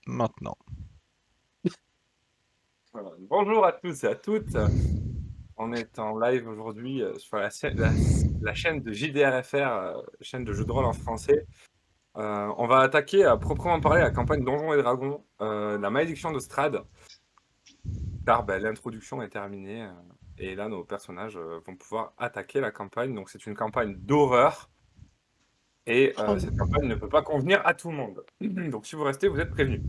maintenant. Voilà. Bonjour à tous et à toutes. On est en live aujourd'hui sur la chaîne de JDRFR, chaîne de jeux de rôle en français. On va attaquer à proprement parler la campagne Donjons et Dragons, la malédiction de Strahd, car l'introduction est terminée et là nos personnages vont pouvoir attaquer la campagne. Donc c'est une campagne d'horreur et cette Oh. campagne ne peut pas convenir à tout le monde. Donc si vous restez, vous êtes prévenus.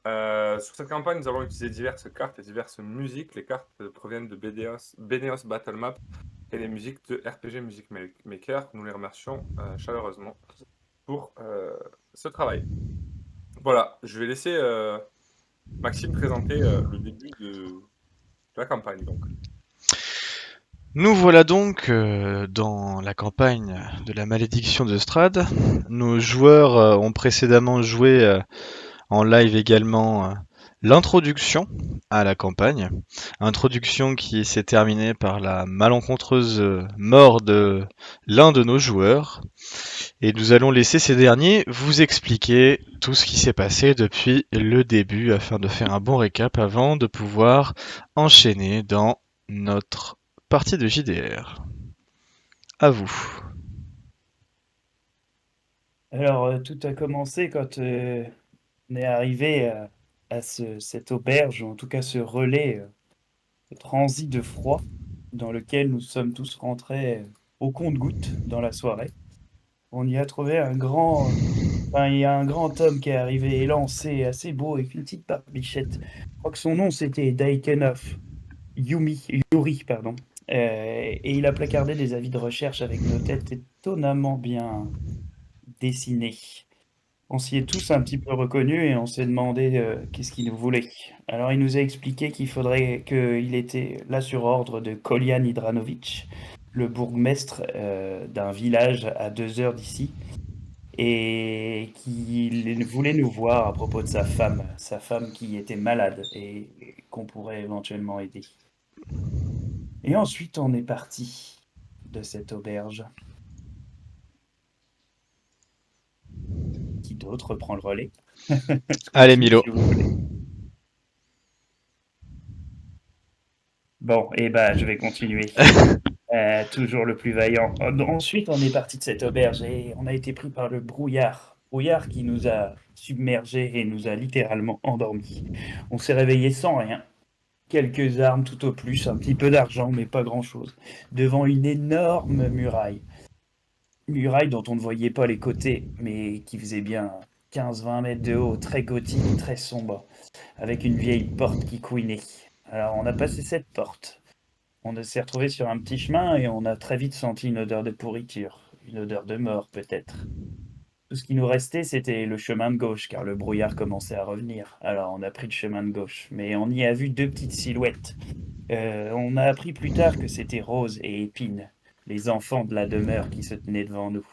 Sur cette campagne, nous avons utilisé diverses cartes et diverses musiques. Les cartes proviennent de Beneos Battle Map et les musiques de RPG Music Maker. Nous les remercions chaleureusement pour ce travail. Voilà, je vais laisser Maxime présenter le début de la campagne. Donc. Nous voilà donc dans la campagne de la malédiction de Strahd. Nos joueurs ont précédemment joué en live également l'introduction à la campagne. Introduction qui s'est terminée par la malencontreuse mort de l'un de nos joueurs. Et nous allons laisser ces derniers vous expliquer tout ce qui s'est passé depuis le début afin de faire un bon récap avant de pouvoir enchaîner dans notre partie de JDR. À vous. Alors, tout a commencé quand on est arrivé à cette auberge, ou en tout cas ce relais, ce transit de froid, dans lequel nous sommes tous rentrés au compte-gouttes dans la soirée. On y a trouvé enfin, il y a un grand homme qui est arrivé élancé, assez beau, avec une petite barbichette. Je crois que son nom c'était Daikenov, Yuri, pardon. Et il a placardé des avis de recherche avec nos têtes étonnamment bien dessinées. On s'y est tous un petit peu reconnus et on s'est demandé qu'est-ce qu'il nous voulait. Alors il nous a expliqué qu'il était là sur ordre de Kolyan Idranovic, le bourgmestre d'un village à 2 heures d'ici, et qu'il voulait nous voir à propos de sa femme qui était malade et qu'on pourrait éventuellement aider. Et ensuite on est parti de cette auberge. Qui d'autre prend le relais? Je Allez continue Milo. si vous voulez. Bon, et bah je vais continuer. Toujours le plus vaillant. Ensuite, on est parti de cette auberge et on a été pris par le brouillard. Brouillard qui nous a submergés et nous a littéralement endormis. On s'est réveillé sans rien. Quelques armes tout au plus, un petit peu d'argent, mais pas grand-chose. Devant une énorme muraille. Muraille dont on ne voyait pas les côtés, mais qui faisait bien 15-20 mètres de haut, très gothique, très sombre, avec une vieille porte qui couinait. Alors on a passé cette porte. On s'est retrouvé sur un petit chemin et on a très vite senti une odeur de pourriture, une odeur de mort peut-être. Tout ce qui nous restait, c'était le chemin de gauche, car le brouillard commençait à revenir. Alors on a pris le chemin de gauche, mais on y a vu deux petites silhouettes. On a appris plus tard que c'était Rose et Épine, les enfants de la demeure qui se tenaient devant nous.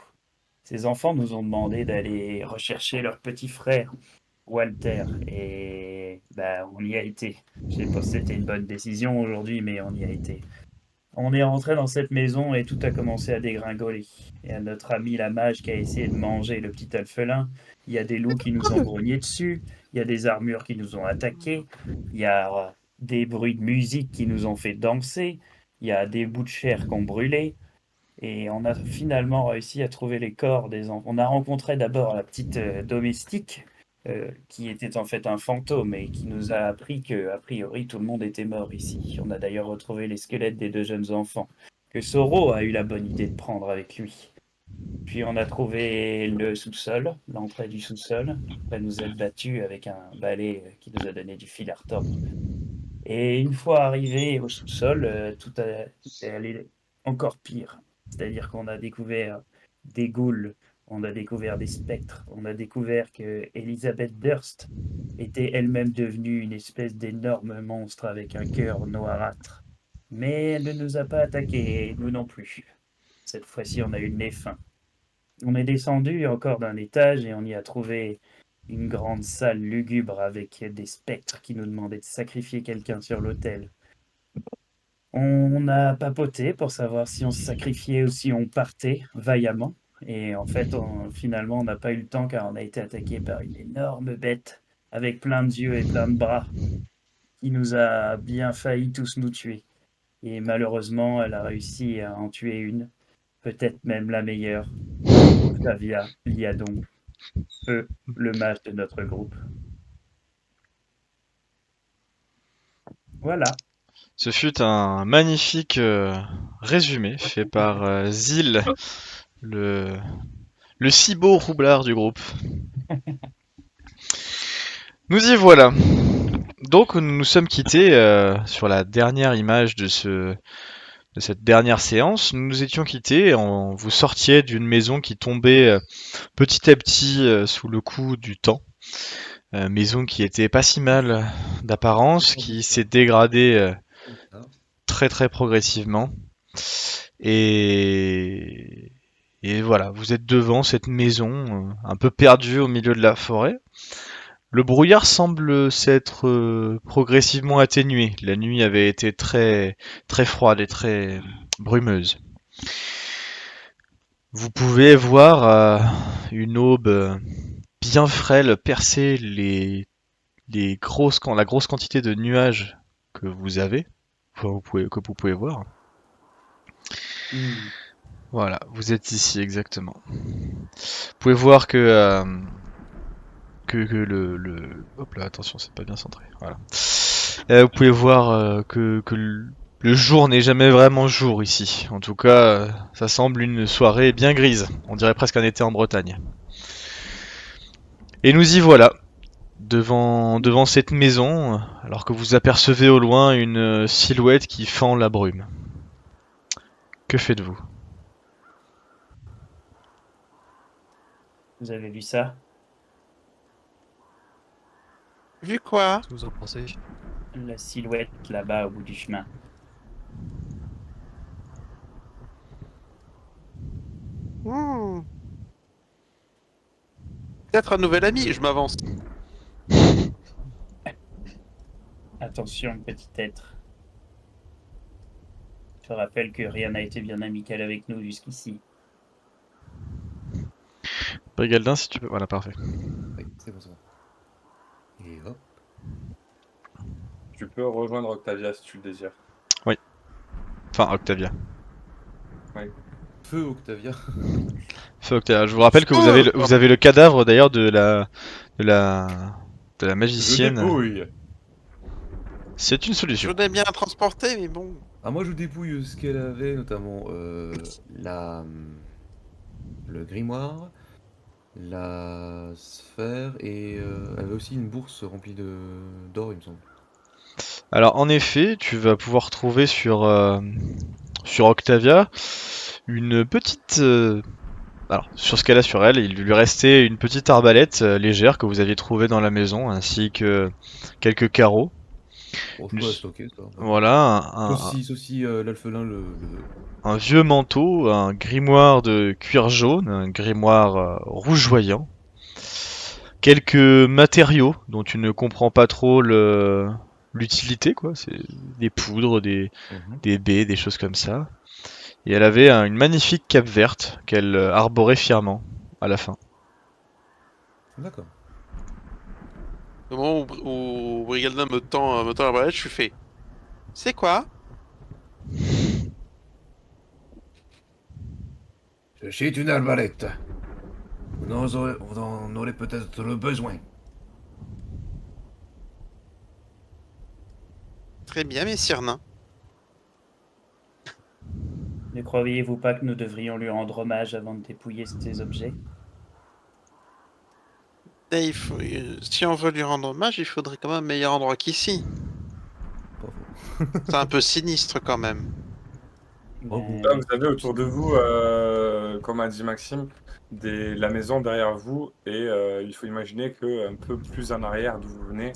Ces enfants nous ont demandé d'aller rechercher leur petit frère, Walter, et bah, on y a été. Je sais pas si c'était une bonne décision aujourd'hui, mais on y a été. On est rentré dans cette maison et tout a commencé à dégringoler. Il y a notre ami la mage qui a essayé de manger le petit alphelin. Il y a des loups qui nous ont grogné dessus. Il y a des armures qui nous ont attaqués. Il y a des bruits de musique qui nous ont fait danser. Il y a des bouts de chair qui ont brûlé. Et on a finalement réussi à trouver les corps des enfants. On a rencontré d'abord la petite domestique, qui était en fait un fantôme et qui nous a appris que, a priori, tout le monde était mort ici. On a d'ailleurs retrouvé les squelettes des deux jeunes enfants, que Soro a eu la bonne idée de prendre avec lui. Puis on a trouvé le sous-sol, l'entrée du sous-sol, après nous être battus avec un balai qui nous a donné du fil à retordre. Et une fois arrivé au sous-sol, tout est allé encore pire. C'est-à-dire qu'on a découvert des ghouls, on a découvert des spectres, on a découvert que Elizabeth Durst était elle-même devenue une espèce d'énorme monstre avec un cœur noirâtre. Mais elle ne nous a pas attaqués, et nous non plus. Cette fois-ci, on a eu le nez fin. On est descendu encore d'un étage et on y a trouvé une grande salle lugubre avec des spectres qui nous demandaient de sacrifier quelqu'un sur l'autel. On a papoté pour savoir si on se sacrifiait ou si on partait vaillamment. Et en fait, finalement, on n'a pas eu le temps car on a été attaqué par une énorme bête avec plein de yeux et plein de bras, qui nous a bien failli tous nous tuer. Et malheureusement, elle a réussi à en tuer une, peut-être même la meilleure, Octavia Liadon, feu, le mage de notre groupe. Voilà. Ce fut un magnifique résumé fait par Zil, le, le si beau roublard du groupe. Nous y voilà. Donc nous nous sommes quittés sur la dernière image de cette dernière séance. Nous nous étions quittés en vous sortiez d'une maison qui tombait petit à petit sous le coup du temps. Maison qui était pas si mal d'apparence, qui s'est dégradée très très progressivement. Et, et voilà, vous êtes devant cette maison un peu perdue au milieu de la forêt. Le brouillard semble s'être progressivement atténué. La nuit avait été très très froide et très brumeuse. Vous pouvez voir une aube bien frêle percer la grosse quantité de nuages que vous avez, que vous pouvez voir. Hmm. Voilà, vous êtes ici exactement. Vous pouvez voir que hop là, attention, c'est pas bien centré. Voilà. Vous pouvez voir que le jour n'est jamais vraiment jour ici. En tout cas, ça semble une soirée bien grise. On dirait presque un été en Bretagne. Et nous y voilà, devant cette maison, alors que vous apercevez au loin une silhouette qui fend la brume. Que faites-vous? Vous avez vu ça? Vu quoi? Qu'est-ce que vous en pensez? La silhouette là-bas au bout du chemin. Hmm. Peut-être un nouvel ami, je m'avance. Attention, petit être. Je rappelle que rien n'a été bien amical avec nous jusqu'ici. Brigaldin, si tu peux. Voilà, parfait. Oui, c'est bon, c'est bon. Et hop. Tu peux rejoindre Octavia si tu le désires. Enfin, Octavia. Feu Octavia. Feu Octavia. Je vous rappelle que vous avez le cadavre d'ailleurs de la, de la Je magicienne. dépouille. C'est une Je solution. voudrais bien la transporter, mais bon. Ah, moi je dépouille ce qu'elle avait, notamment le grimoire, la sphère et elle avait aussi une bourse remplie d'or, il me semble. Alors, en effet, tu vas pouvoir trouver sur Octavia une petite. Alors, sur ce qu'elle a sur elle, il lui restait une petite arbalète légère que vous aviez trouvée dans la maison, ainsi que quelques carreaux. Bon, je peux la stocker, ça. Voilà, Sauf si l'alphelin un vieux manteau, un grimoire de cuir jaune, un grimoire rougeoyant, quelques matériaux dont tu ne comprends pas trop l'utilité, quoi. C'est des poudres, des baies, des choses comme ça. Et elle avait une magnifique cape verte qu'elle arborait fièrement à la fin. D'accord. Au moment où Brigaldin me tend la balade, je suis fait. C'est quoi? Ceci est une arbalète. Vous en aurez peut-être le besoin. Très bien, messire nain. Ne croyez-vous pas que nous devrions lui rendre hommage avant de dépouiller ces objets? Et si on veut lui rendre hommage, il faudrait quand même un meilleur endroit qu'ici. Pas faux. C'est un peu sinistre quand même. Oh, Mais Là, vous avez autour de vous, comme a dit Maxime, la maison derrière vous. Et il faut imaginer qu'un peu plus en arrière d'où vous venez,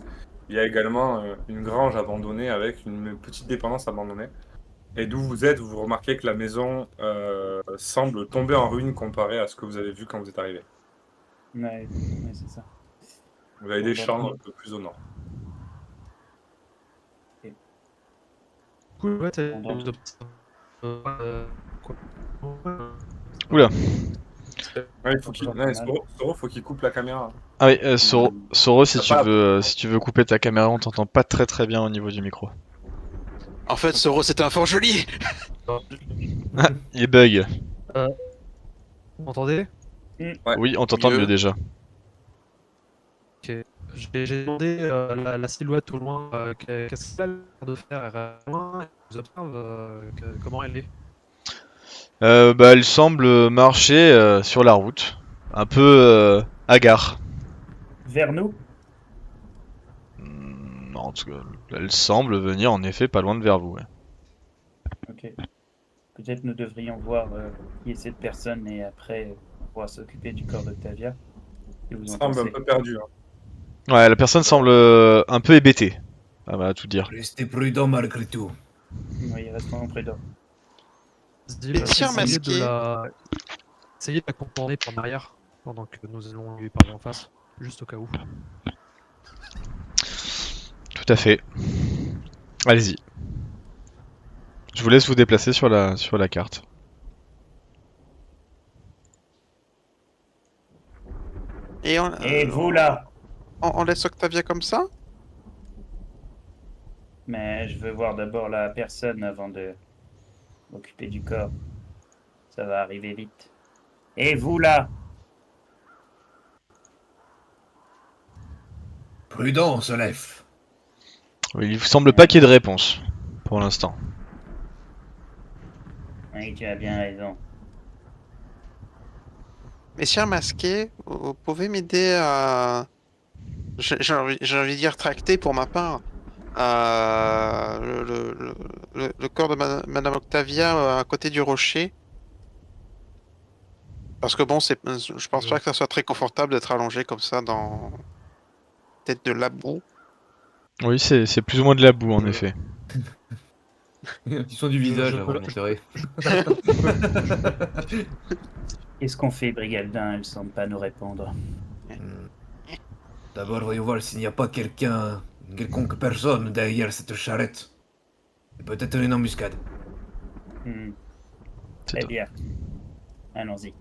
il y a également une grange abandonnée avec une petite dépendance abandonnée. Et d'où vous êtes, vous remarquez que la maison semble tomber en ruine comparé à ce que vous avez vu quand vous êtes arrivé. ouais, c'est ça. Vous avez Bon, des bah, champs un peu plus au nord. Cool, ouais, t'as Bon, donc. quoi. Oula. Ouais, il faut qu'il... J'en Non, fais mal. Soro, faut qu'il coupe la caméra. Ah oui, Soro, si T'as tu pas- veux, si tu veux couper ta caméra, on t'entend pas très très bien au niveau du micro. En fait, Soro, c'était un fort joli. Ah, il bug. Vous m'entendez? Ouais, Oui, on t'entend mieux mieux. déjà. Ok. J'ai demandé la silhouette au loin, qu'est-ce qu'elle a l'air de faire? Elle est loin, elle nous observe, comment elle est? Bah, elle semble marcher sur la route, un peu hagard. Vers nous? Non, en tout cas, elle semble venir en effet pas loin de vers vous. Ouais. Ok. Peut-être nous devrions voir qui est cette personne et après on pourra s'occuper du corps d'Octavia. Que vous il en semble un pensez? peu perdu. Hein. Ouais, la personne semble un peu hébétée. Ah bah, tout dire. Restez prudent malgré tout. Oui, restons prudents. Zil, Messieurs masqués. essayez de la contourner par derrière pendant que nous allons lui parler en face, juste au cas où. Tout à fait. Allez-y. Je vous laisse vous déplacer sur la carte. Et Et vous là? on laisse Octavia comme ça? Mais je veux voir d'abord la personne avant de m'occuper du corps. Ça va arriver vite. Et vous là? Prudent, Solef. Il vous semble pas qu'il y ait de réponse pour l'instant. Oui, tu as bien raison. Messieurs masqués, vous pouvez m'aider à... j'ai envie de dire tracter pour ma part. Le corps de Madame Octavia à côté du rocher. Parce que bon, je pense pas que ça soit très confortable d'être allongé comme ça dans peut-être de la boue. Oui, c'est plus ou moins de la boue en effet. Un petit soin du visage avant de l'enterrer. Qu'est-ce qu'on fait, Brigaldin? Elle semble pas nous répondre. Hmm. D'abord, voyons voir s'il n'y a pas une quelconque personne derrière cette charrette. Peut-être une embuscade. Hmm, C'est très tout. bien. Allons-y.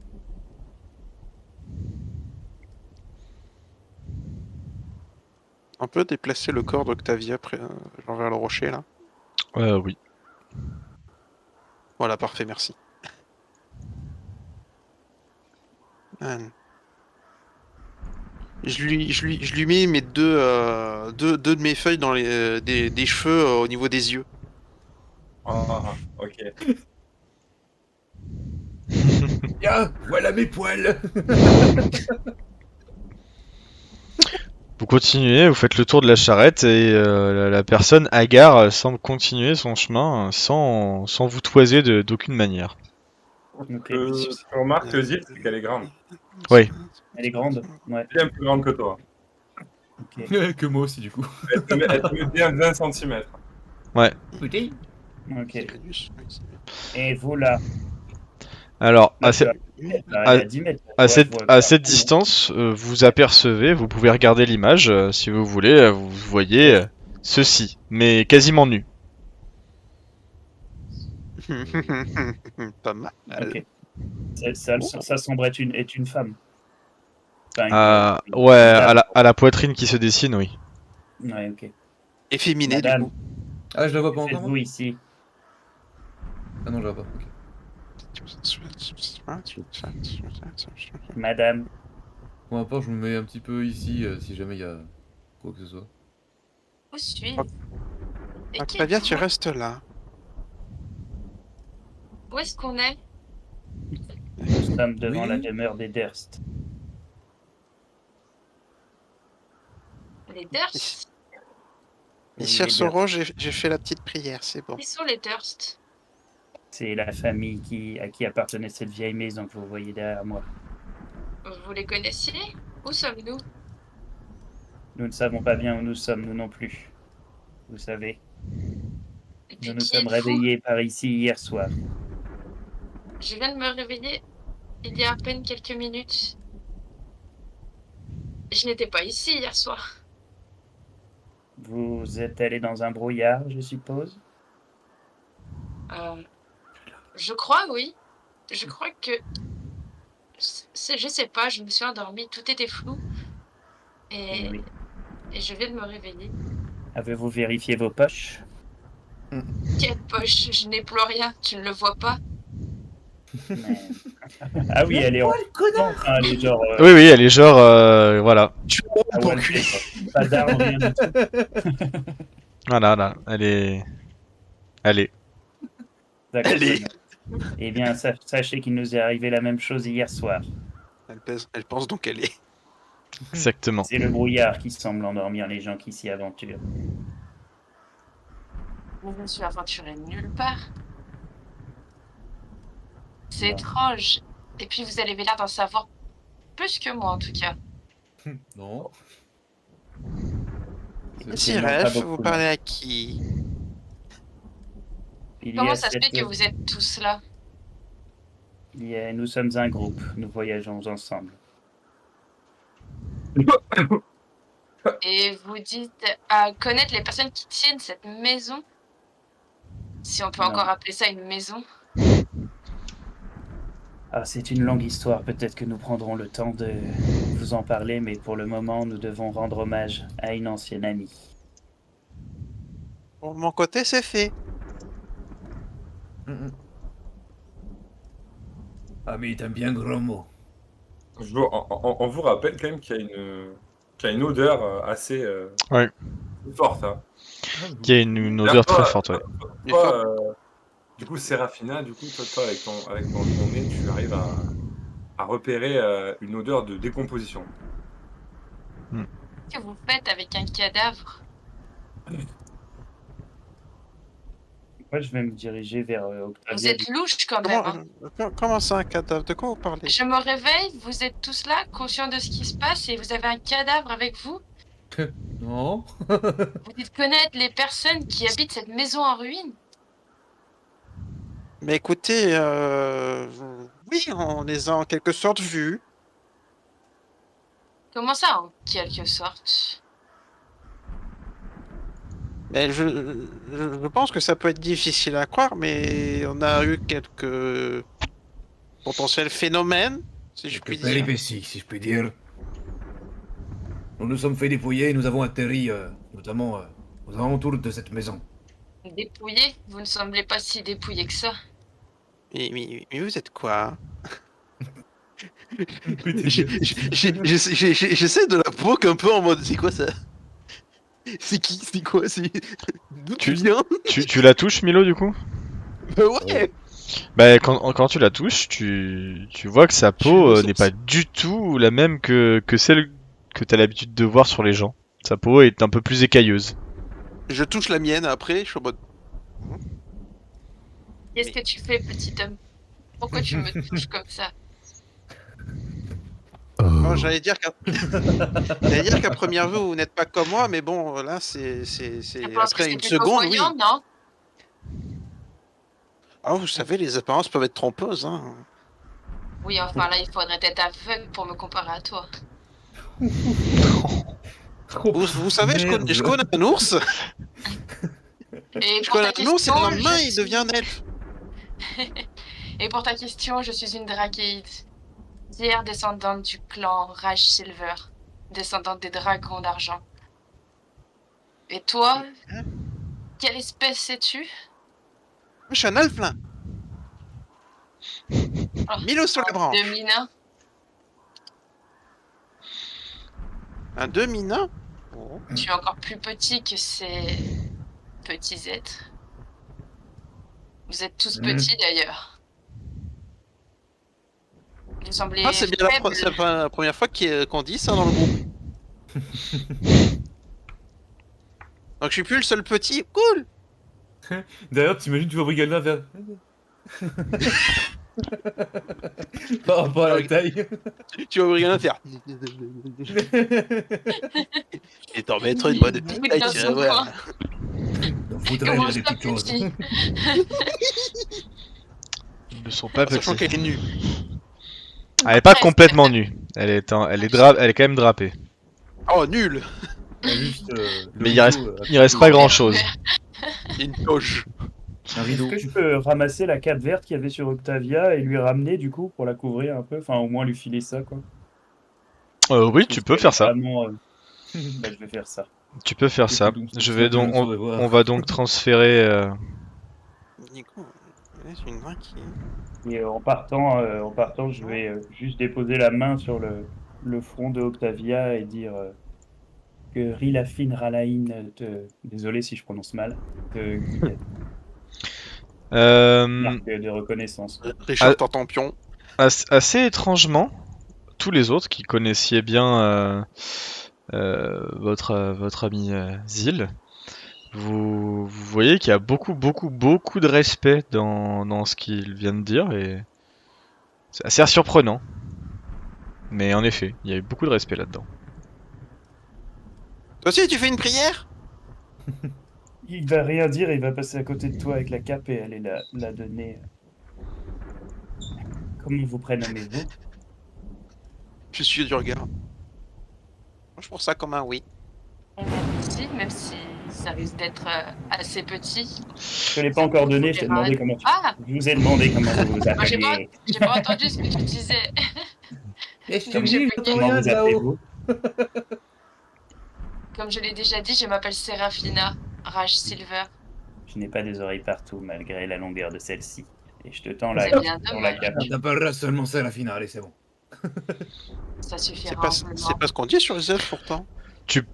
On peut déplacer le corps d'Octavia genre vers le rocher là. Oui. Voilà, parfait, merci. Euh, je lui mets mes deux de mes feuilles dans des cheveux au niveau des yeux. Ah, ok. Tiens, voilà mes poils. Vous continuez, vous faites le tour de la charrette et la personne hagard semble continuer son chemin sans vous toiser d'aucune manière. Ok. Je remarque que Zip, c'est qu'elle est grande. Oui. Elle est grande? Ouais. Bien plus grande que toi. Ok. Que moi aussi, du coup. Elle te met bien 20 cm. Écoutez. Ok. C'est Vénus, oui, c'est bien. Et vous là? Alors, Là, à, tu ce- as... Elle à- à 10 mètres. à Ouais, je cette, vois à pas. cette distance, vous apercevez, vous pouvez regarder l'image si vous voulez, vous voyez ceci, mais quasiment nu. Pas mal. Ok. Ça semble être une femme. Enfin, Ouais, une dame. à la poitrine qui se dessine, oui. Ouais, ok. Efféminé du Madame, coup. Ah, je la vois que pas encore, faites-vous moi? ici? Ah non, je la vois pas. Ok. Madame, Bon, à part, je me mets un petit peu ici si jamais il y a quoi que ce soit. Où suis-je? Et qui Octavia, tu êtes-vous? restes là. Où est-ce qu'on est? nous sommes devant la Oui. demeure des Durst. Les Durst? Ici, Les Soro, Durst. j'ai fait la petite prière, c'est bon. Qui sont les Durst? C'est la famille à qui appartenait cette vieille maison que vous voyez derrière moi. Vous les connaissiez? Où sommes-nous? Nous ne savons pas bien où nous sommes, nous non plus. Vous savez, Et nous puis nous qui sommes êtes-vous? réveillés par ici hier soir. Je viens de me réveiller il y a à peine quelques minutes. Je n'étais pas ici hier soir. Vous êtes allé dans un brouillard, je suppose? Euh, je crois, oui. Je crois que Je sais pas, je me suis endormie, tout était flou. Eh Et, oui. et je viens de me réveiller. Avez-vous vérifié vos poches? Quelle poche, je n'ai plus rien, tu ne le vois pas? Mais- Ah oui, elle est en blanc, enfin, elle est genre Oui, oui, elle est genre, voilà. Tu à pour one enculé. quoi. Pas d'armes, rien du tout. Voilà, là, elle est... Elle est. D'accord, Elle très est. bien. Eh bien, sachez qu'il nous est arrivé la même chose hier soir. Elle pense donc qu'elle est. Exactement. C'est le brouillard qui semble endormir les gens qui s'y aventurent. Mais je me suis aventurée nulle part. C'est Bon. étrange. Et puis vous avez l'air d'en savoir plus que moi en tout cas. Non. Effectivement, pas Siref, beaucoup, vous non. parlez à qui? Comment ça se fait que vous êtes tous là? Nous sommes un groupe, nous voyageons ensemble. Et vous dites à connaître les personnes qui tiennent cette maison? Si on peut Non. encore appeler ça une maison. Ah, c'est une longue histoire, peut-être que nous prendrons le temps de vous en parler, mais pour le moment, nous devons rendre hommage à une ancienne amie. Pour mon côté, c'est fait. Ami, t'aimes bien gros mot. On vous rappelle quand même qu'il y a une odeur assez Ouais. forte. Hein. Il y a une odeur très forte, ouais. Toi, du coup, Séraphina, toi avec ton nez, tu arrives à repérer une odeur de décomposition. Qu'est-ce que vous faites avec un cadavre? Moi, je vais me diriger vers Vous Octavia. êtes louche quand même. Comment ça, un cadavre? De quoi vous parlez? Je me réveille, vous êtes tous là, conscients de ce qui se passe, et vous avez un cadavre avec vous? Non. Vous dites connaître les personnes qui habitent cette maison en ruine? Mais écoutez, oui, on les a en quelque sorte vus. Comment ça, en quelque sorte? Mais je pense que ça peut être difficile à croire, mais on a eu quelques potentiels phénomènes, si je puis Quelques dire. péripéties, si je puis dire. Nous nous sommes fait dépouiller et nous avons atterri, notamment, aux alentours de cette maison. Dépouillé? Vous ne semblez pas si dépouillé que ça. Mais vous êtes quoi? J'essaie de la provoque un peu en mode c'est quoi ça? C'est qui? C'est quoi? D'où tu viens? Tu la touches, Milo, du coup? Bah ouais! Bah, quand tu la touches, tu vois que sa peau le n'est sens. pas du tout la même que celle que t'as l'habitude de voir sur les gens. Sa peau est un peu plus écailleuse. Je touche la mienne après, je suis en mode. Qu'est-ce que tu fais, petit homme? Pourquoi tu me touches comme ça? Oh, j'allais dire qu'à première vue vous n'êtes pas comme moi, mais bon là c'est Je pense que après c'est une plutôt seconde, oui. voyant, non? Ah, vous savez, les apparences peuvent être trompeuses, hein. Oui, enfin là, il faudrait être aveugle pour me comparer à toi. Vous savez, je connais un ours. Et Je pour connais ta un ours et le question, lendemain je il suis- devient un elfe. Et pour ta question, je suis une drakéide. Fière descendante du clan Rage Silver, descendante des dragons d'argent. Et toi, quelle espèce es-tu? Je suis un elfe là. Oh, Milo sur les branches. demi-nain? Un demi-nain. Oh. Tu es encore plus petit que ces petits êtres. Vous êtes tous petits d'ailleurs. Vous semblez Ah, c'est bien faibles. c'est pas la première fois qu'on dit ça dans le groupe. Donc je suis plus le seul petit. Cool. D'ailleurs, t'imagines, tu vois Brigalna faire. Par rapport à la taille. Tu vas rien faire. Et t'en mettre une bonne petite Oui, taille, dans tu son vas voir. coin. On voudrait Comment là, je des petites choses. petit? Ils ne sont pas Sachant petits. qu'elle est nue. Elle est pas Presque. complètement nue. Elle est quand même drapée. Oh, nul. Juste, Mais il reste pas grand chose. Une toge. Un Est-ce rideau. que je peux ramasser la cape verte qu'il y avait sur Octavia et lui ramener du coup pour la couvrir un peu? Enfin, au moins lui filer ça, quoi. Oui, Parce tu qu'elle peux est faire ça. vraiment, bah, je vais faire ça. Tu peux faire ça. Je vais donc, on va donc transférer. Nico, c'est une qui. Et en partant, je vais juste déposer la main sur le front de Octavia et dire que Rilafin Ralain, désolé si je prononce mal, te guide. Euh, Marque de reconnaissance. Richard Tartampion. assez étrangement, tous les autres qui connaissiez bien votre ami Zil, vous voyez qu'il y a beaucoup de respect dans ce qu'il vient de dire et c'est assez surprenant. Mais en effet, il y a eu beaucoup de respect là-dedans. Toi aussi, tu fais une prière? Il va rien dire, il va passer à côté de toi avec la cape et aller la donner. Comment vous prénommez-vous? Je suis du regard. Je prends ça comme un oui. Merci, même si ça risque d'être assez petit. Je te l'ai pas encore donné, je t'ai demandé comment tu... Ah, Je vous ai demandé comment vous vous moi, j'ai appeliez. pas entendu ce que tu disais. Et je te Donc, dis, j'ai j'entends bugué. Comment rien vous de là-haut. appelez-vous? Comme je l'ai déjà dit, je m'appelle Serafina Rage Silver. Je n'ai pas des oreilles partout, malgré la longueur de celle-ci. Et je te tends la, C'est bien sur la dommage. cape. On t'appellera seulement ça la finale, et c'est bon. Ça C'est suffira pas, amplement. c'est pas ce qu'on dit sur les elfes pourtant. Tu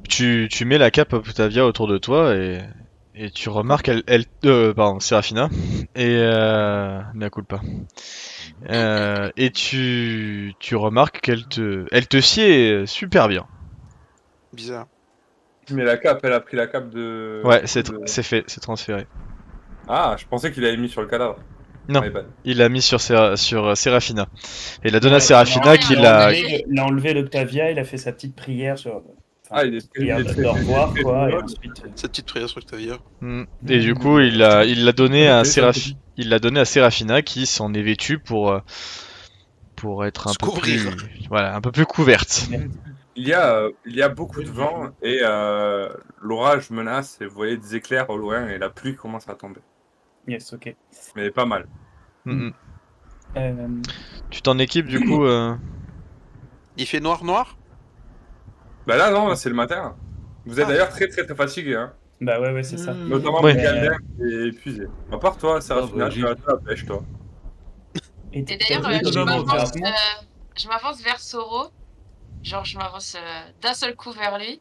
mets la cape Octavia autour de toi et tu remarques pardon, Serafina et mea culpa. Et tu remarques elle te sied super bien. Bizarre. Mais la cape, elle a pris la cape de... Ouais, du coup, de- c'est fait, c'est transféré. Ah, je pensais qu'il avait mis sur le cadavre. Non. My bad. Il l'a mis sur Serafina. Et il l'a donné à Ouais, Serafina qui l'a. Il a enlevé l'Octavia, il a fait sa petite prière sur... Ah, il est très... prière il est très- de revoir, il est très quoi, et mignon. ensuite... Cette petite prière sur Octavia. Et du coup, il l'a donné à Ok, Il l'a donné à Serafina qui s'en est vêtue pour être un Se peu couvrir. plus, voilà, un peu plus couverte. Il y a beaucoup de vent et l'orage menace et vous voyez des éclairs au loin et la pluie commence à tomber. Yes, ok. Mais pas mal. Mm, mm. Euh, Tu t'en équipes du coup Il fait noir. Bah là, non, c'est le matin. Vous êtes Ah. d'ailleurs très fatigué, hein. Bah ouais, c'est ça. Notamment Ouais. Galdin qui est épuisé. À part toi, Serafina, bah, tu vas à la pêche, toi. Et Et d'ailleurs, t'as vu étonnamment, je m'avance vers Soro. Genre, je m'avance d'un seul coup vers lui.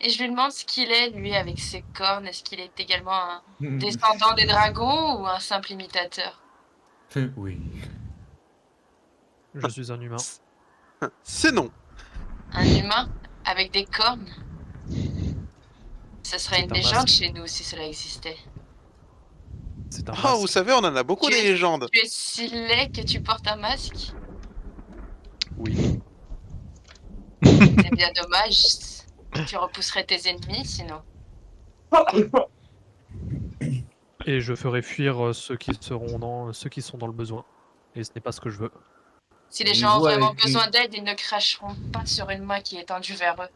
Et je lui demande ce qu'il est, lui, avec ses cornes. Est-ce qu'il est également un descendant des dragons ou un simple imitateur? Oui. Je suis un humain. C'est non. Un humain avec des cornes? Ce serait C'est une un légende masque. chez nous si cela existait. C'est un Oh, masque. vous savez, on en a beaucoup Tu des es- légendes. Tu es si laid que tu portes un masque? Oui. C'est bien dommage. Tu repousserais tes ennemis sinon. Et je ferai fuir ceux qui sont dans le besoin. Et ce n'est pas ce que je veux. Si les Une gens ont voix vraiment écrite. besoin d'aide, ils ne cracheront pas sur une main qui est tendue vers eux.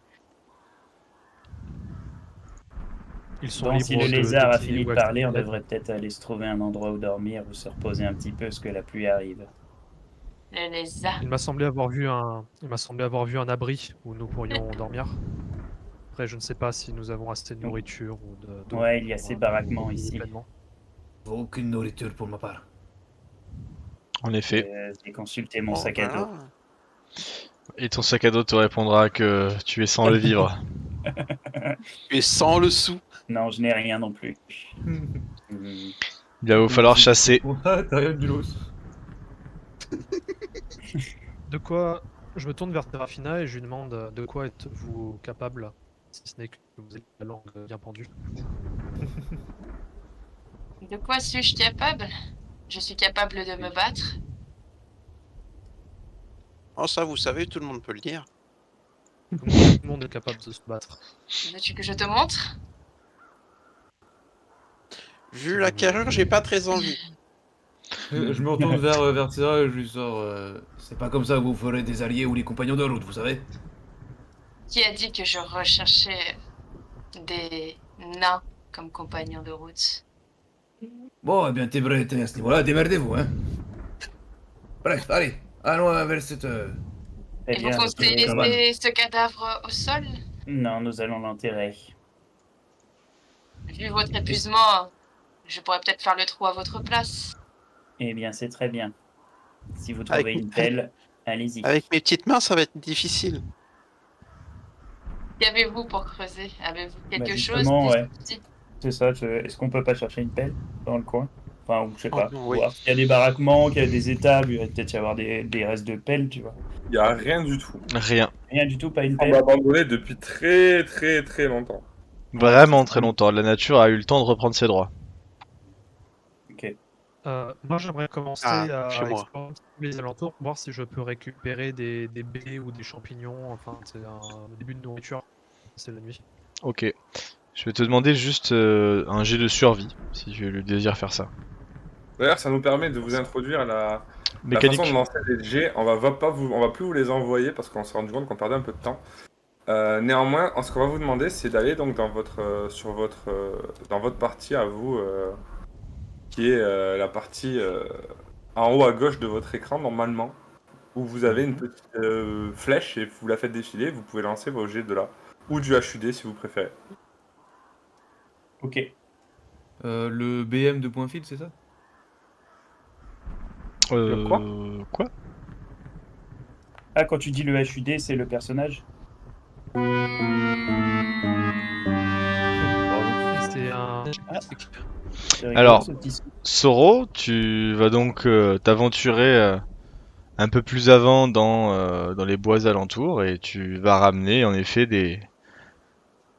Ils sont Bon, libres si le de lézard a désigner fini de où parler, on accepter l'aide. devrait peut-être aller se trouver un endroit où dormir ou se reposer un petit peu parce que la pluie arrive. Le lézard. Il m'a semblé avoir vu un abri où nous pourrions dormir. Après, je ne sais pas si nous avons assez de nourriture ou d'eau Ouais, il y a pour ces nous baraquements reposer ici. pleinement. Aucune nourriture pour ma part. En effet. J'ai consulté mon Oh, sac à dos. voilà. Et ton sac à dos te répondra que tu es sans le vivre. Tu es sans le sou. Non, je n'ai rien non plus. Il va vous falloir chasser. Ouais, t'as rien du los. De quoi je me tourne vers Terrafina et je lui demande de quoi êtes-vous capable, si ce n'est que vous avez la langue bien pendue. De quoi suis-je capable? Je suis capable de me battre. Oh, ça, vous savez, tout le monde peut le dire. Tout le monde est capable de se battre. Veux-tu que je te montre? Vu la carrure, j'ai pas très envie. Je me retourne vers Tira et je lui sors. C'est pas comme ça que vous ferez des alliés ou les compagnons de route, vous savez. Qui a dit que je recherchais des nains comme compagnons de route? Bon, eh bien, t'es à ce niveau-là, démerdez-vous, hein. Bref, allez, allons vers cette... Très Et vous bien. comptez cabane. laisser ce cadavre au sol? Non, nous allons l'enterrer. Vu votre épuisement, je pourrais peut-être faire le trou à votre place. Eh bien, c'est très bien. Si vous Avec- trouvez une pelle, allez-y. Avec mes petites mains, ça va être difficile. Qu'avez-vous pour creuser? Avez-vous Bah, quelque chose justement, ouais. d'ici? C'est ça. Est-ce qu'on peut pas chercher une pelle dans le coin? Enfin, ou je sais Oh, pas. non, oui. Voir s'il y a des baraquements, qu'il y a des étables, il va peut-être y avoir des restes de pelle, tu vois. Il y a rien du tout. Rien. Rien du tout, pas une On pelle. m'a abandonné depuis très très très longtemps. Vraiment très longtemps. La nature a eu le temps de reprendre ses droits. Ok. Moi, j'aimerais commencer Ah, chez à moi. explorer tous les alentours, voir si je peux récupérer des baies ou des champignons, enfin, c'est un début de nourriture. C'est la nuit. Ok. Je vais te demander juste un jet de survie, si tu le désires faire ça. D'ailleurs, ça nous permet de vous introduire à la Mécanique. façon de lancer les jets. On va plus vous les envoyer parce qu'on s'est rendu compte qu'on perdait un peu de temps. Néanmoins, ce qu'on va vous demander, c'est d'aller donc dans dans votre partie à vous, qui est la partie en haut à gauche de votre écran normalement, où vous avez une petite flèche et vous la faites défiler. Vous pouvez lancer vos jets de là ou du HUD si vous préférez. Ok. Le BM de Pointfield, c'est ça? quoi Quoi? Ah, quand tu dis le HUD, c'est le personnage? C'est un. Ah. C'est rigolo, Alors, ce petit son. Soro, tu vas donc t'aventurer un peu plus avant dans les bois alentours et tu vas ramener en effet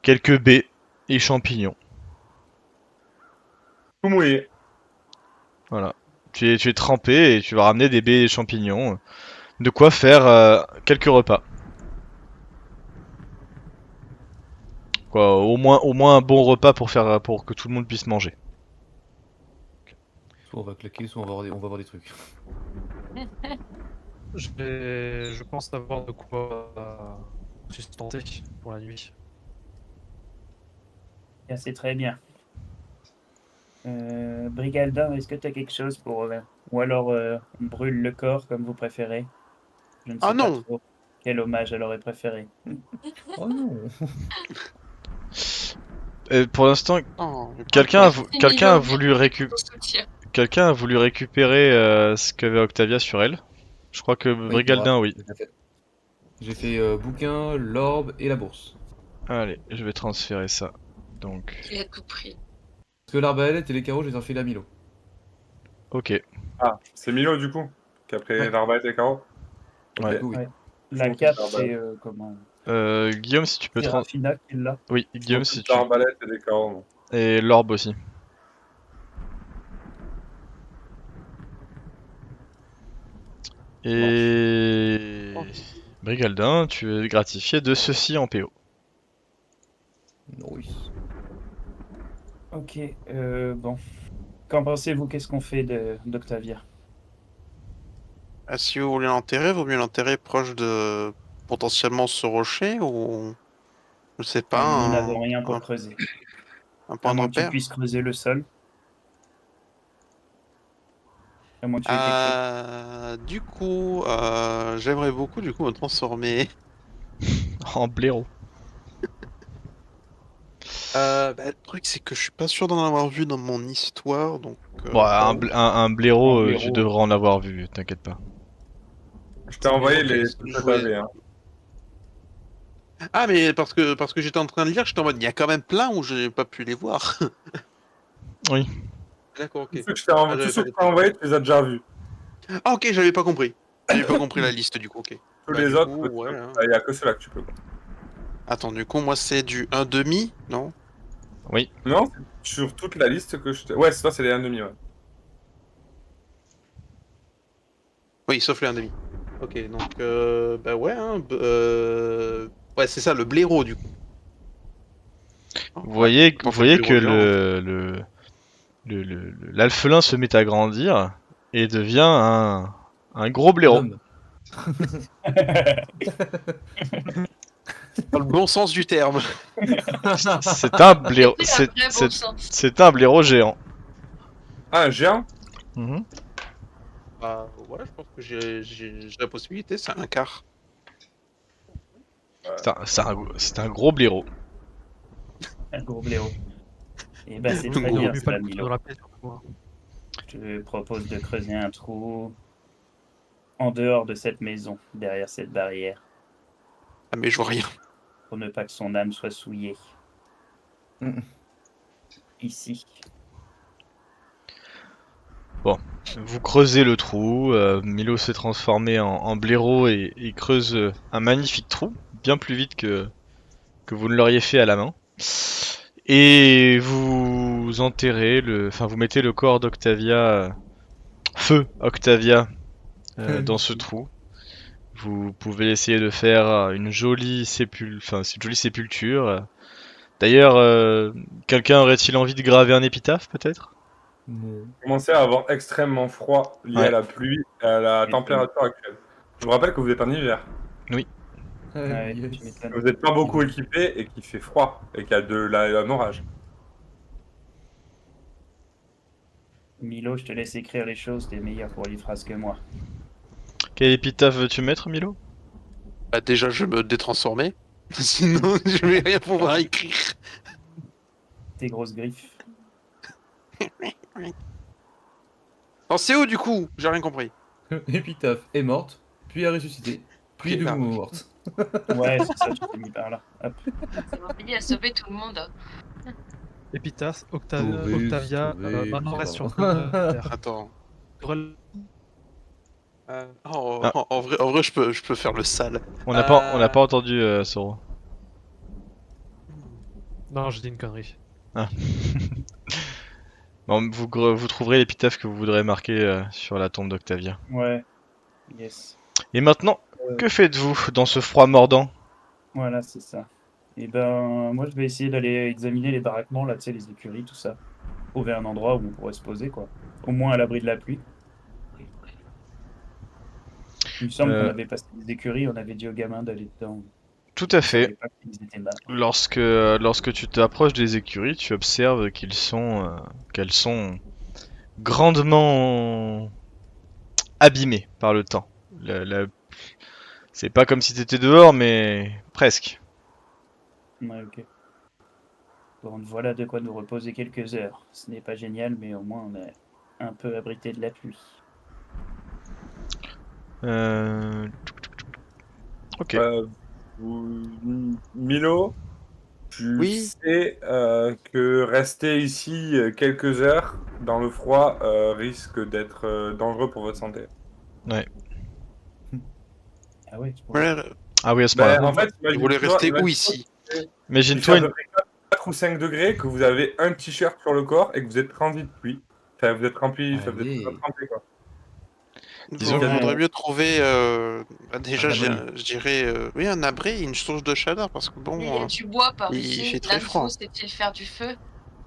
quelques baies et champignons. Tout mouillé. Voilà. Tu es trempé et tu vas ramener des baies et champignons. De quoi faire quelques repas. Quoi, au moins un bon repas pour que tout le monde puisse manger. Soit on va claquer, soit on va voir des trucs. Je pense avoir de quoi sustenter pour la nuit. Ah, c'est très bien. Brigaldin, est-ce que tu as quelque chose pour... Ou alors on brûle le corps comme vous préférez. Je ne sais Ah pas non. trop quel hommage elle aurait préféré. Oh non. Pour l'instant, Oh, quelqu'un a voulu récupérer ce qu'avait Octavia sur elle. Je crois que Brigaldin, oui. J'ai fait bouquin, l'orbe et la bourse. Allez, je vais transférer ça. Donc, Il a tout pris. Parce que l'arbalète et les carreaux, je les ai fait à Milo. ok. Ah, c'est Milo du coup qui a pris Ouais. l'arbalète et les carreaux. Ok. Ouais. Du coup, oui. Ouais. La m'occupe cape, d'arbalète. c'est comment? Guillaume, si tu peux C'est Rafina qui l'a. Oui, Je Guillaume, m'occupe si tu... d'arbalète et des carreaux. moi. Et l'orbe aussi. Et... Brigaldin, tu es gratifié de ceci en PO. Oui. Ok, bon. Qu'en pensez-vous? Qu'est-ce qu'on fait d'Octavia? Ah, si vous voulez l'enterrer, vaut mieux l'enterrer proche de potentiellement ce rocher ou je sais pas, Nous n'avons rien pour un creuser. point À de moins que tu repère. puisses creuser le sol. À moins que tu aies quelque chose. Du coup, j'aimerais beaucoup du coup me transformer. En blaireau. Le truc c'est que je suis pas sûr d'en avoir vu dans mon histoire, donc. Bon, un blaireau, Un tu blaireau. devrais en avoir vu, t'inquiète pas. Je t'ai envoyé les je trucs que voulais- t'avais, hein. Ah mais parce que j'étais en train de lire, j'étais en mode il y a quand même plein où j'ai pas pu les voir. Oui. D'accord, Tous ok. ceux que je t'ai envoyé, j'avais tous ceux pas que je t'ai compris. envoyés, tu les as déjà vus. Ah ok, j'avais pas compris. J'avais pas compris la liste du coup, ok. Tous Bah, les du autres, coup, tu ouais, peux- hein. il y a que ceux-là que tu peux. Quoi. Attends, du coup, moi c'est du 1,5, non? Oui. Non, c'est sur toute la liste que je t'ai. Ouais, ça, c'est les 1,5, ouais. Oui, sauf le 1,5. Ok, donc, bah ouais, hein, ouais, c'est ça, le blaireau du coup. Vous voyez que blaireau géant. l'alphelin se met à grandir et devient un gros blaireau. Homme. Dans le bon sens du terme. C'est un blaireau, C'est un vrai bon sens. c'est un blaireau géant. Ah, un géant? Mhm. Bah, ouais, je pense que j'ai la possibilité, c'est un quart. C'est un gros blaireau. Un gros blaireau. Et bah, c'est Un très Il ne gros- bien, remue pas cela, le couteau Milo. dans la plaie, surtout, hein. Je te propose de creuser un trou en dehors de cette maison, derrière cette barrière, Ah, mais je vois rien. pour ne pas que son âme soit souillée. Mm. Ici. Vous creusez le trou, Milo s'est transformé en blaireau et il creuse un magnifique trou, bien plus vite que vous ne l'auriez fait à la main. Et vous enterrez enfin vous mettez le corps d'Octavia, feu Octavia, dans ce trou. Vous pouvez essayer de faire une jolie sépulture. D'ailleurs, quelqu'un aurait-il envie de graver un épitaphe peut-être? Non. Commencez à avoir extrêmement froid lié à Ouais. la pluie et à la Tu m'étonnes. température actuelle. Je vous rappelle que vous êtes en hiver, Ouais, Yes. tu m'étonnes. que vous n'êtes pas beaucoup équipé et qu'il fait froid et qu'il y a un orage. Milo, je te laisse écrire les choses, t'es meilleur pour les phrases que moi. Quel épitaphe veux-tu mettre, Milo? Bah, déjà, je vais me détransformer. Sinon, je vais rien pouvoir écrire. Tes grosses griffes. Non, c'est où du coup? J'ai rien compris. Épitaphe est morte, puis a ressuscité, puis Ok, de merde. nouveau morte. Ouais, c'est ça, tu t'es mis par là. Hop. C'est oublié à sauver tout le monde. Épitaphe, Sauvé, Octavia, sauvé, maintenant c'est reste pas sur vrai. terre. Attends. Tourelle- En, Ah. en vrai, je peux faire le sale. On n'a pas entendu Soro. Non, j'ai dit une connerie. Bon, vous trouverez l'épitaphe que vous voudrez marquer sur la tombe d'Octavia. Ouais, yes. Et maintenant, que faites-vous dans ce froid mordant? Voilà, c'est ça. Et ben, moi, je vais essayer d'aller examiner les baraquements, là, tu sais, les écuries, tout ça. Trouver un endroit où on pourrait se poser, quoi. Au moins à l'abri de la pluie. Il me semble qu'on Euh, avait passé des écuries, on avait dit aux gamins d'aller dedans. Tout à Je savais fait. pas qu'ils étaient morts. Lorsque tu t'approches des écuries, tu observes qu'elles sont grandement abîmées par le temps. C'est pas comme si t'étais dehors, mais presque. Ouais, ok. Bon, voilà de quoi nous reposer quelques heures. Ce n'est pas génial, mais au moins on est un peu abrité de la pluie. Euh, Ok. Milo, tu Oui. sais que rester ici quelques heures dans le froid risque d'être dangereux pour votre santé. Ah ouais, c'est bon. Ouais, Ah oui, à ce Ben, point-là. en fait, je voulais rester où imagine-toi ici? il fait à Imagine-toi peu une... près 4 ou 5 degrés, que vous avez un t-shirt sur le corps et que vous êtes rempli de pluie. Enfin, vous êtes rempli, enfin, vous êtes Allez. trempé, quoi. Disons Il que- vaudrait mieux trouver, déjà, Un abri. je dirais, oui, un abri, une source de chaleur, parce que Mais bon, il y a du bois par il ici. fait très L'un de froid. vous sait-il faire du feu?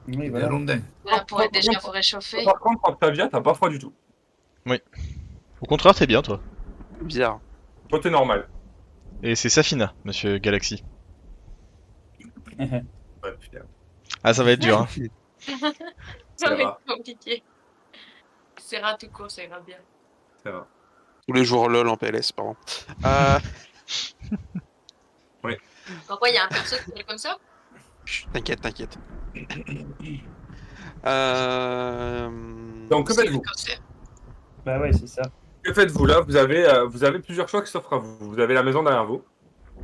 Oui, Des voilà. rondins. Cela pourrait Par déjà contre, vous réchauffer. Par contre, Octavia, t'as pas froid du tout. Au contraire, t'es bien, toi. Bizarre. Toi, t'es normal. Et c'est Safina, monsieur Galaxy. Ouais, putain, Ah, ça va être dur, hein. Ça va va. être compliqué. C'est rat tout court, ça ira bien. ça va. Tous les jours LOL en PLS, pardon. Euh, Pourquoi il y a un perso qui est comme ça? chut, t'inquiète, t'inquiète. Euh... Donc, que C'est faites-vous? le cancer. Bah ouais, c'est ça. Que faites-vous là? Vous avez plusieurs choix qui s'offrent à vous. Vous avez la maison derrière vous.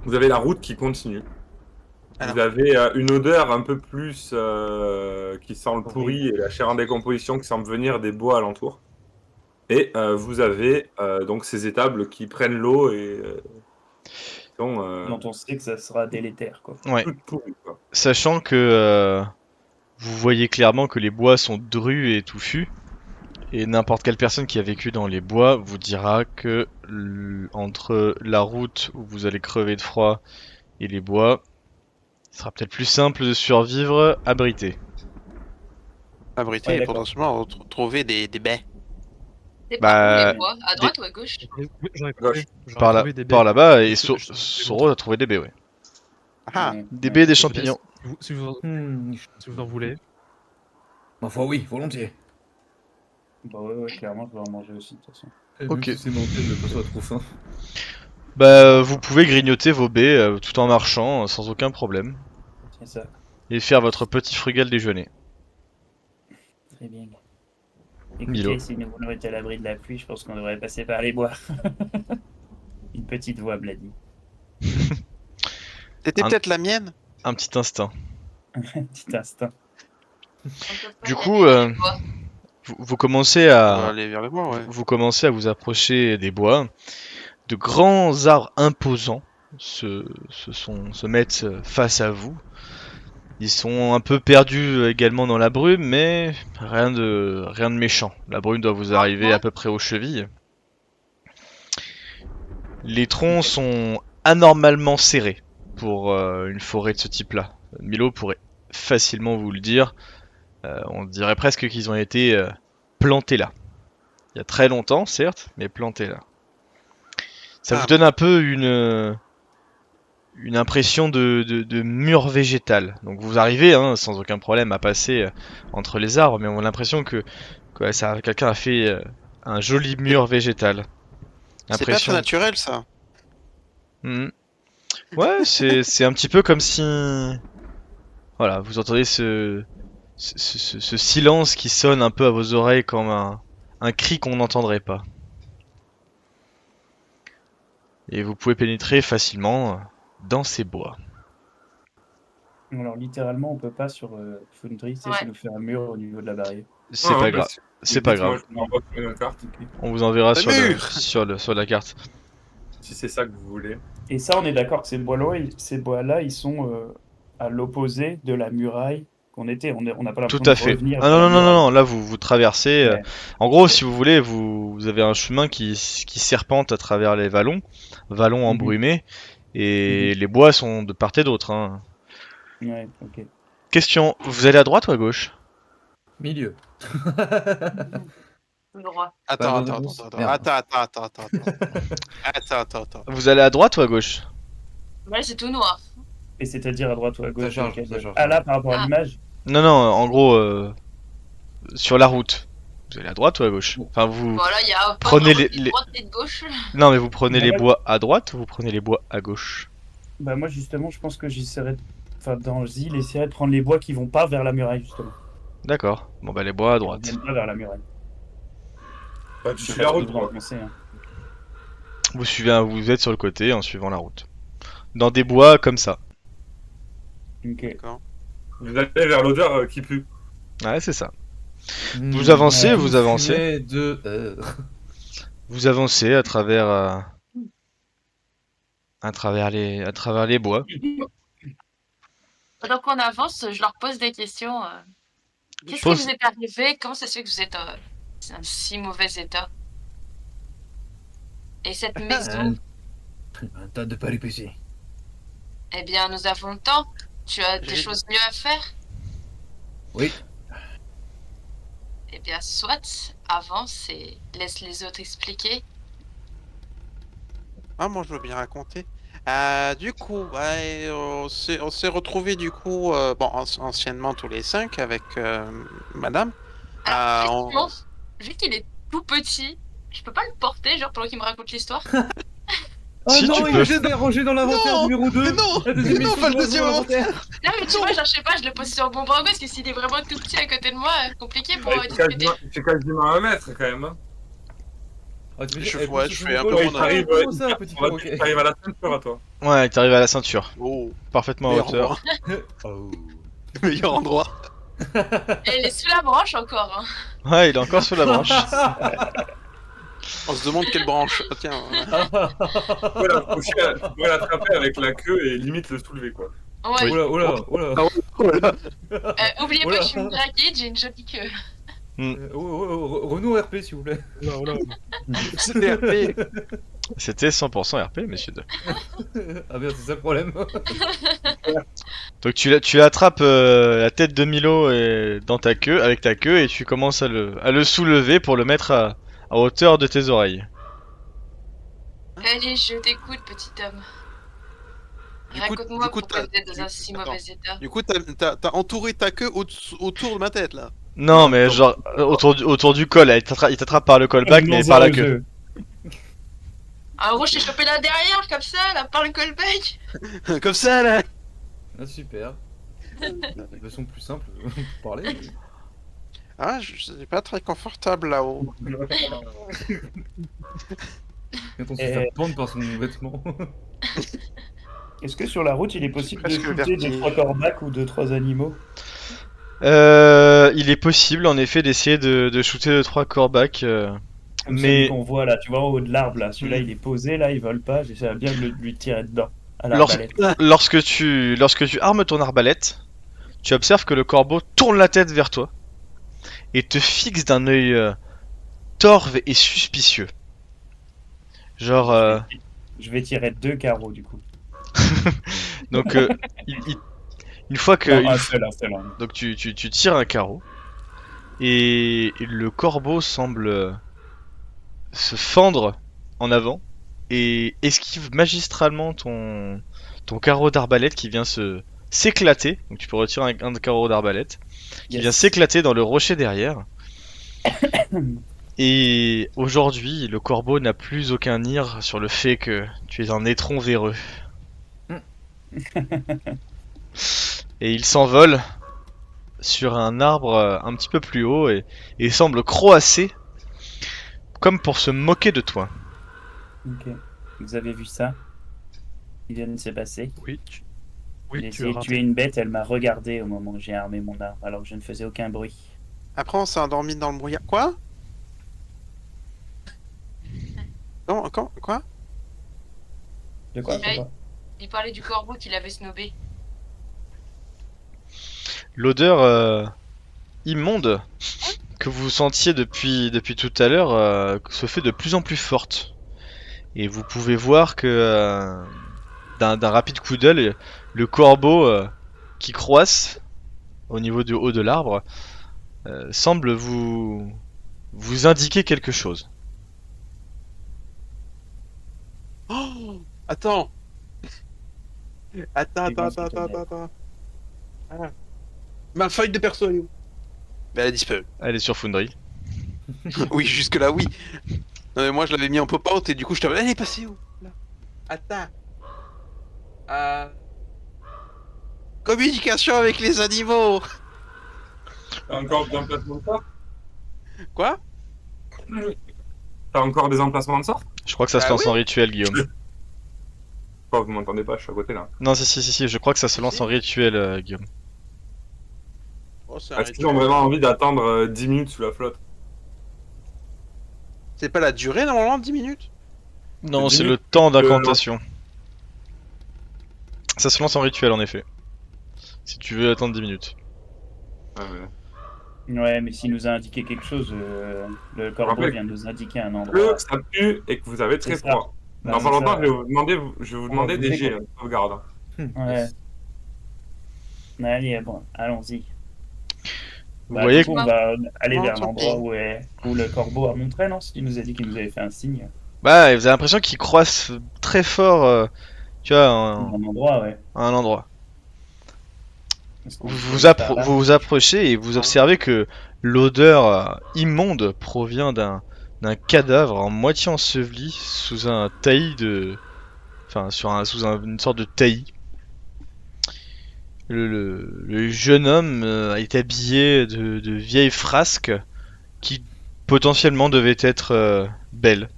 Vous avez la route qui continue. Alors. Vous avez une odeur un peu plus qui sent le pourri Horrible. et la chair en décomposition qui semble venir des bois alentours. Et vous avez donc ces étables qui prennent l'eau et sont Dont on sait que ça sera délétère, quoi. Ouais. toutes pourries, quoi. Sachant que vous voyez clairement que les bois sont drus et touffus. Et n'importe quelle personne qui a vécu dans les bois vous dira que entre la route où vous allez crever de froid et les bois, il sera peut-être plus simple de survivre abrité. Abriter Ouais, et d'accord. potentiellement trouver des baies. C'est Bah, par où les bois? À droite ou à gauche? J'en ai Gauche. trouvé. J'en ai Par trouvé des par baies. là-bas, et Je- je- Soro a trouvé des baies, ouais. Ah, Ouais, Des ouais. baies et des je champignons. laisse. Si vous Hmm, si vous en voulez. Ma foi, oui, volontiers. Bah ouais, clairement, je vais en manger aussi, de toute façon. Ok. Même si c'est mental, de pas trop faim. Bah, vous pouvez grignoter vos baies tout en marchant sans aucun problème C'est ça, et faire votre petit frugal déjeuner. très bien. Milo. Écoutez, si nous voulons être à l'abri de la pluie, je pense qu'on devrait passer par les bois. Une petite voix me l'a dit. C'était Un- peut-être la mienne. Un petit instinct. Un petit instinct. On peut pas Du y coup, aller dans les bois. vous commencez On va à aller vers le bois, ouais. vous commencez à vous approcher des bois. De grands arbres imposants se mettent face à vous. Ils sont un peu perdus également dans la brume, mais rien de méchant. La brume doit vous arriver à peu près aux chevilles. Les troncs sont anormalement serrés pour une forêt de ce type-là. Milo pourrait facilement vous le dire. On dirait presque qu'ils ont été plantés là. Il y a très longtemps, certes, mais plantés là. Ça vous Ah, donne un peu une impression de mur végétal. Donc vous arrivez sans aucun problème à passer entre les arbres, mais on a l'impression que quelqu'un a fait un joli mur végétal. c'est pas très L'impression. naturel, ça. Mhm. Ouais, c'est un petit peu comme si, voilà, vous entendez ce silence qui sonne un peu à vos oreilles comme un cri qu'on n'entendrait pas. Et vous pouvez pénétrer facilement dans ces bois. Alors, littéralement, on peut pas sur Foundry, Ouais. ça nous fait un mur au niveau de la barrière. C'est pas grave. C'est pas Dites-moi, grave. je vous envoie une carte, On vous enverra Le sur mur sur la carte. si c'est ça que vous voulez. Et ça, on est d'accord que ces bois-là, ils sont à l'opposé de la muraille qu'on était. On n'a pas Tout l'impression à de fait. revenir Ah vers non, la non, non, muraille. non, là vous traversez. Ouais. En gros, si vous voulez, vous avez un chemin qui serpente à travers les vallons embrumés, et les bois sont de part et d'autre. Hein. Ouais, ok. Question, vous allez à droite ou à gauche? Milieu. Tout droit. Attends, bonne attends, réponse. attends, Merde. Vous allez à droite ou à gauche? Ouais, c'est tout noir. Et c'est-à-dire à droite ou à gauche charge, lequel ça charge. Ah là, par rapport à Ah. l'image Non, non, en gros, sur la route. Vous allez à droite ou à gauche? Enfin, vous Voilà, il y a pas prenez vraiment les- de droite et de gauche. non, mais vous prenez Bah, les ouais. bois à droite ou vous prenez les bois à gauche? Bah moi, justement, je pense que j'essaierai... Enfin, dans Zil, essaierai de prendre les bois qui vont pas vers la muraille, justement. D'accord. Bon bah les bois à Qui droite. reviennent pas vers la muraille. Bah, tu Je sais suis pas la ce que route, vous en quoi. pensez, hein. Vous êtes sur le côté en suivant la route. Dans des bois comme ça. Ok. Vous allez vers l'odeur qui pue. Ouais, c'est ça. Mmh, Vous avancez, ouais, vous avancez. fumée de... Vous avancez à travers les bois. Donc on avance, je leur pose des questions. Qu'est-ce Pose- qui vous est arrivé? Comment ça se fait que vous êtes dans un si mauvais état? Et cette maison, Un tas de péripéties. eh bien, nous avons le temps. Tu as des J'ai- choses mieux à faire? Oui. Eh bien, soit, avance et laisse les autres expliquer. Ah, moi, je veux bien raconter. Du coup, ouais, on s'est retrouvés, du coup, anciennement tous les 5 avec madame. Alors, On- effectivement, vu qu'il est tout petit, je peux pas le porter, genre, pendant qu'il me raconte l'histoire. Oh Si, non, tu il peux. vient de ranger dans l'inventaire Non, numéro 2. mais non, La deuxième mais non, mission pas le de ranger deuxième dans l'inventaire. Non, mais tu vois, genre, je sais pas, je le pose sur mon bras parce que s'il est vraiment tout petit à côté de moi, compliqué pour Ouais, discuter. c'est quasiment 1 mètre quand même. Hein. Ah, tu veux Je- dire, ouais, pousse je sur fais mon un col. peu Ouais, mon il t'arrive, Comment ça, petit on va perroquet? dire, t'arrives à la ceinture à toi. Ouais, t'arrives à la ceinture. Oh, Parfaitement à meilleur hauteur. endroit. Oh. Meilleur endroit. Et il est sous la branche encore. Hein. Ouais, il est encore sous la branche. On se demande quelle branche. Ah, tiens, Tu pourrais l'attraper avec la queue et limite le soulever, quoi. Ouais. Oula, oula, oula. voilà. Oubliez Oula. pas que je suis une draguide, j'ai une jolie queue. Renault RP, s'il vous plaît. C'était RP. C'était 100% RP, messieurs. Ah merde, c'est ça le problème. Donc tu attrapes la tête de Milo dans ta queue, avec ta queue, et tu commences à le soulever pour le mettre à hauteur de tes oreilles. Allez, je t'écoute, petit homme. Du coup, Raconte-moi du coup, pourquoi t'as- vous êtes dans un du- si attends. mauvais état. Du coup, t'as entouré ta queue autour de ma tête, là. Non, mais genre autour du col, il t'attrape par le callback, mais par la queue. Jeu. En gros, je t'ai chopé là derrière, comme ça, là, par le callback. Comme ça, là. Ah, super. De façon plus simple pour parler. Ah, je suis pas très confortable là-haut. Quand on se fait pendre par son vêtement. Est-ce que sur la route, il est possible de presque shooter vertige. 2-3 corbacs ou 2-3 animaux? Il est possible en effet d'essayer de shooter 2-3 corebacks, Comme celui mais qu'on voit là, tu vois, en haut de l'arbre là. Celui-là, Hmm. il est posé là, il vole pas. J'essaie bien de lui tirer dedans. À Lors- l'arbalète. lorsque tu armes ton arbalète, tu observes que le corbeau tourne la tête vers toi et te fixe d'un œil torve et suspicieux. Genre, Je vais tirer 2 carreaux du coup. donc une fois que Non, un seul. donc tu tires un carreau et le corbeau semble se fendre en avant et esquive magistralement ton carreau d'arbalète qui vient s'éclater. Donc tu peux retirer un carreau d'arbalète qui Yes. vient s'éclater dans le rocher derrière. Et aujourd'hui, le corbeau n'a plus aucun ire sur le fait que tu es un étron véreux. Et il s'envole sur un arbre un petit peu plus haut et semble croasser comme pour se moquer de toi. Ok. Vous avez vu ça? Il vient de se passer. Oui, J'ai tu as essayé de raté. tuer une bête, elle m'a regardé au moment où j'ai armé mon arme, alors que je ne faisais aucun bruit. Après, on s'est endormi dans le brouillard. Quoi? Non, quoi? De quoi? Ouais. Il parlait du corbeau qu'il avait snobé. L'odeur immonde que vous sentiez depuis tout à l'heure se fait de plus en plus forte. Et vous pouvez voir que d'un rapide coup d'œil, le corbeau qui croasse au niveau du haut de l'arbre semble vous indiquer quelque chose. Oh, attends. Attends. C'est quoi ce tonnerre Attends. Ah. Ma feuille de perso, elle est où? Ben, elle a disparu. Elle est sur Foundry. Oui, jusque-là, oui. Non, mais moi, je l'avais mis en pop-out et du coup, je t'avais. Elle est passée où? Là. Attends. Communication avec les animaux. T'as encore des emplacements de sort? Quoi? T'as encore des emplacements de sort? Je crois que ça se Ah lance oui en rituel, Guillaume. Oh, vous m'entendez pas, je suis à côté là. Non, si, je crois que ça se lance en rituel, Guillaume. Oh, c'est un Est-ce qu'ils ont rituel. vraiment envie d'attendre 10 minutes sous la flotte? C'est pas la durée, normalement, 10 minutes? Non, C'est c'est 10 le minutes temps de d'incantation. Ça se lance en rituel, en effet. Si tu veux attendre 10 minutes. Ah, ouais. Ouais, mais s'il nous a indiqué quelque chose, le corbeau rappelle vient de nous indiquer un Que endroit. ça pue et que vous avez très C'est ça. froid. Bah, Dans c'est pas longtemps, ça. je vais vous On demander va des vous jets écouter. de sauvegarde. Ouais. Allez, bon, allons-y. Vous Bah, voyez du coup, on va aller Non, vers tant l'endroit pis. où le corbeau a montré, non? Il nous a dit qu'il nous avait fait un signe. Bah, vous avez l'impression qu'il croisse très fort, tu vois, Un endroit, ouais. à un endroit. Est-ce qu'on Vous peut vous, aller par là? vous vous approchez et vous observez que l'odeur immonde provient d'un cadavre en moitié enseveli sous un taillis de, enfin une sorte de taillis. Le jeune homme est habillé de vieilles frasques qui potentiellement devaient être belles.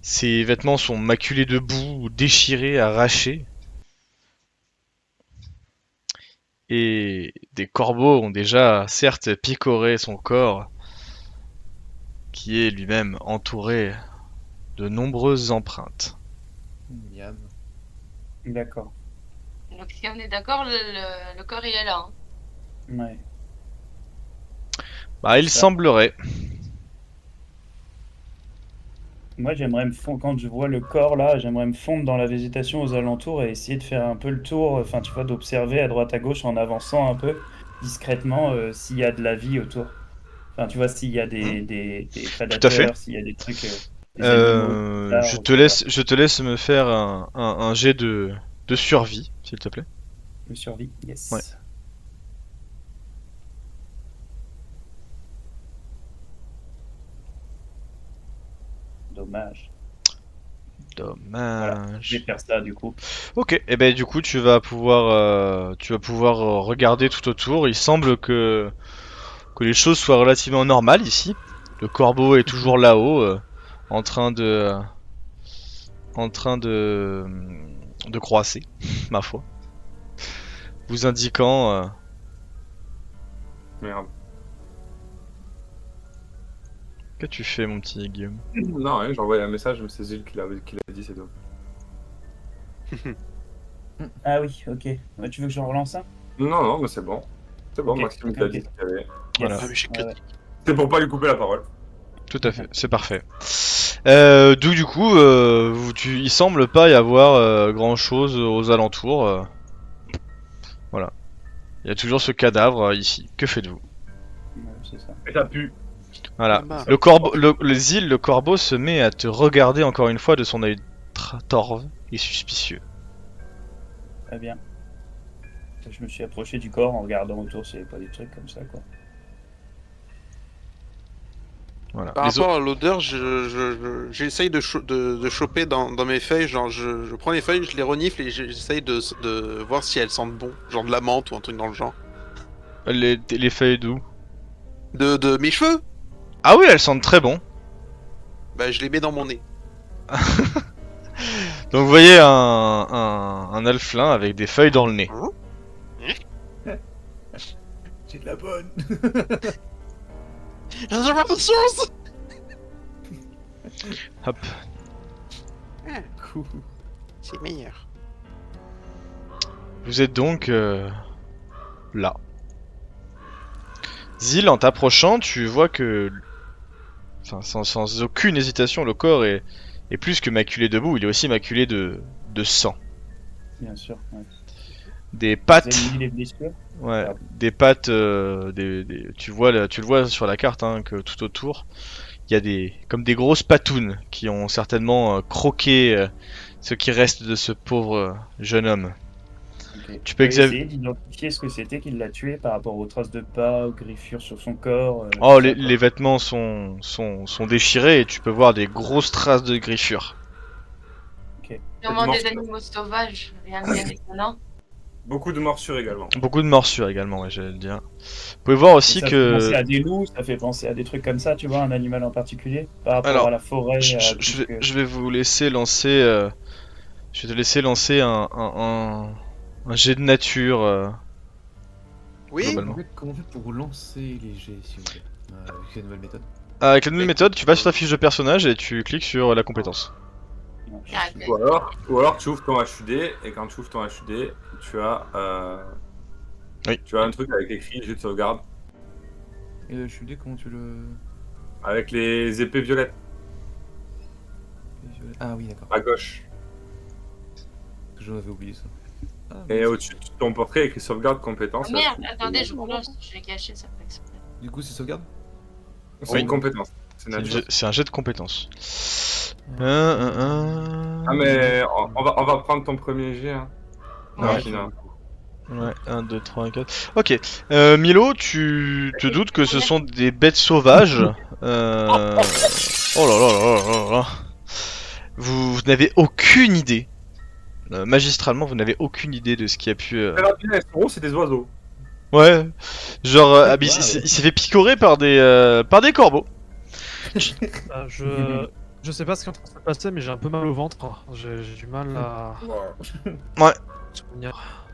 Ses vêtements sont maculés de boue, déchirés, arrachés. Et des corbeaux ont déjà, certes, picoré son corps, qui est lui-même entouré de nombreuses empreintes. Miam. D'accord. Donc si on est d'accord, le corps il est là. Hein. Ouais. Bah, il Ça. semblerait. Moi, j'aimerais me fondre, quand je vois le corps là, j'aimerais me fondre dans la végétation aux alentours et essayer de faire un peu le tour, enfin, tu vois, d'observer à droite à gauche en avançant un peu discrètement s'il y a de la vie autour. Enfin, tu vois, s'il y a des Tout à fait. prédateurs, s'il y a des trucs, des animaux bizarres, Je te laisse me faire un jet de survie, s'il te plaît. de survie. Yes. Ouais. Dommage. Je Dommage. vais faire ça du coup. Ok, et ben du coup tu vas pouvoir regarder tout autour. Il semble que les choses soient relativement normales ici. Le corbeau est toujours là-haut, en train de en train de croasser, ma foi. Vous indiquant Merde. que tu fais mon petit Guillaume. Non, rien, j'ai envoyé un message, mais c'est Zil qui l'a dit, c'est tout. Ah oui, ok. Ouais, tu veux que je relance un? Non, non, mais c'est bon. C'est bon, Ok, Maxime t'a ok. dit ce qu'il y avait. Voilà. Ah, mais j'ai que Ouais, ouais. C'est pour pas lui couper la parole. Tout à fait, c'est parfait. D'où du coup, il semble pas y avoir grand chose aux alentours. Voilà. Il y a toujours ce cadavre ici. Que faites-vous? Ouais, c'est ça. Et ça pue. Voilà. Ah bah. Le corbeau se met à te regarder encore une fois de son œil torve et suspicieux. Très bien. Je me suis approché du corps en regardant autour s'il n'y avait pas des trucs comme ça, quoi. Voilà. Par Les rapport à l'odeur, j'essaye de choper dans mes feuilles. Genre, je prends les feuilles, je les renifle et j'essaye de voir si elles sentent bon. Genre de la menthe ou un truc dans le genre. les feuilles d'où? De mes cheveux, Ah oui, elles sentent très bon. bah je les mets dans mon nez. Donc vous voyez un alflin avec des feuilles dans le nez. J'ai de la bonne. Hop. Cool. C'est meilleur. Vous êtes donc là. Zil, en t'approchant, tu vois que, enfin, sans aucune hésitation, le corps est plus que maculé de boue, il est aussi maculé de sang. Bien sûr. Ouais. Des Vous pattes, avez mis les blessures? ouais, des pattes, tu le vois sur la carte, hein, que tout autour, il y a comme des grosses patounes qui ont certainement croqué ce qui reste de ce pauvre jeune homme. Ok. Tu peux essayer d'identifier ce que c'était qui l'a tué par rapport aux traces de pas, aux griffures sur son corps. Oh, tout ça, quoi. les vêtements sont déchirés et tu peux voir des grosses traces de griffures. Sûrement des morsure. animaux sauvages, rien de bien étonnant. Beaucoup de morsures également. Beaucoup de morsures également, ouais, j'allais le dire. Vous pouvez voir Et aussi ça fait penser que... à des loups, ça fait penser à des trucs comme ça, tu vois, un animal en particulier, par rapport Alors, à la forêt. je vais vous laisser lancer... je vais te laisser lancer un jet de nature, Oui. globalement. Comment on fait pour lancer les jets, s'il vous plaît, avec la nouvelle méthode? Avec la nouvelle méthode, tu vas sur ta fiche de personnage et tu cliques sur la compétence. Ah, ok. Ou alors tu ouvres ton HUD et quand tu ouvres ton HUD, tu as Oui. tu as un truc avec écrit jeu de sauvegarde Et le HUD, comment tu le... avec les épées violettes Ah oui, d'accord. à gauche. J'en avais oublié ça. Ah, Et merci. au-dessus de ton portrait écrit sauvegarde compétence. Oh, merde, attendez, je relance, je l'ai caché, ça fait exprès. Du coup, c'est sauvegarde? C'est une compétence. C'est nature. C'est un jet de compétence. Ah mais on va prendre ton premier jet. Hein. Ouais. Kina. Ouais, 1, 2, 3, 4. Ok. Milo, tu te doutes que ce sont des bêtes sauvages. Oh là là là là là là. Vous n'avez aucune idée. Magistralement, vous n'avez aucune idée de ce qui a pu... Les taureaux, c'est des oiseaux. Ouais. Genre, il s'est fait picorer par des corbeaux. Je sais pas ce qui est en train de se passer, mais j'ai un peu mal au ventre. J'ai du mal à Ouais. souvenir.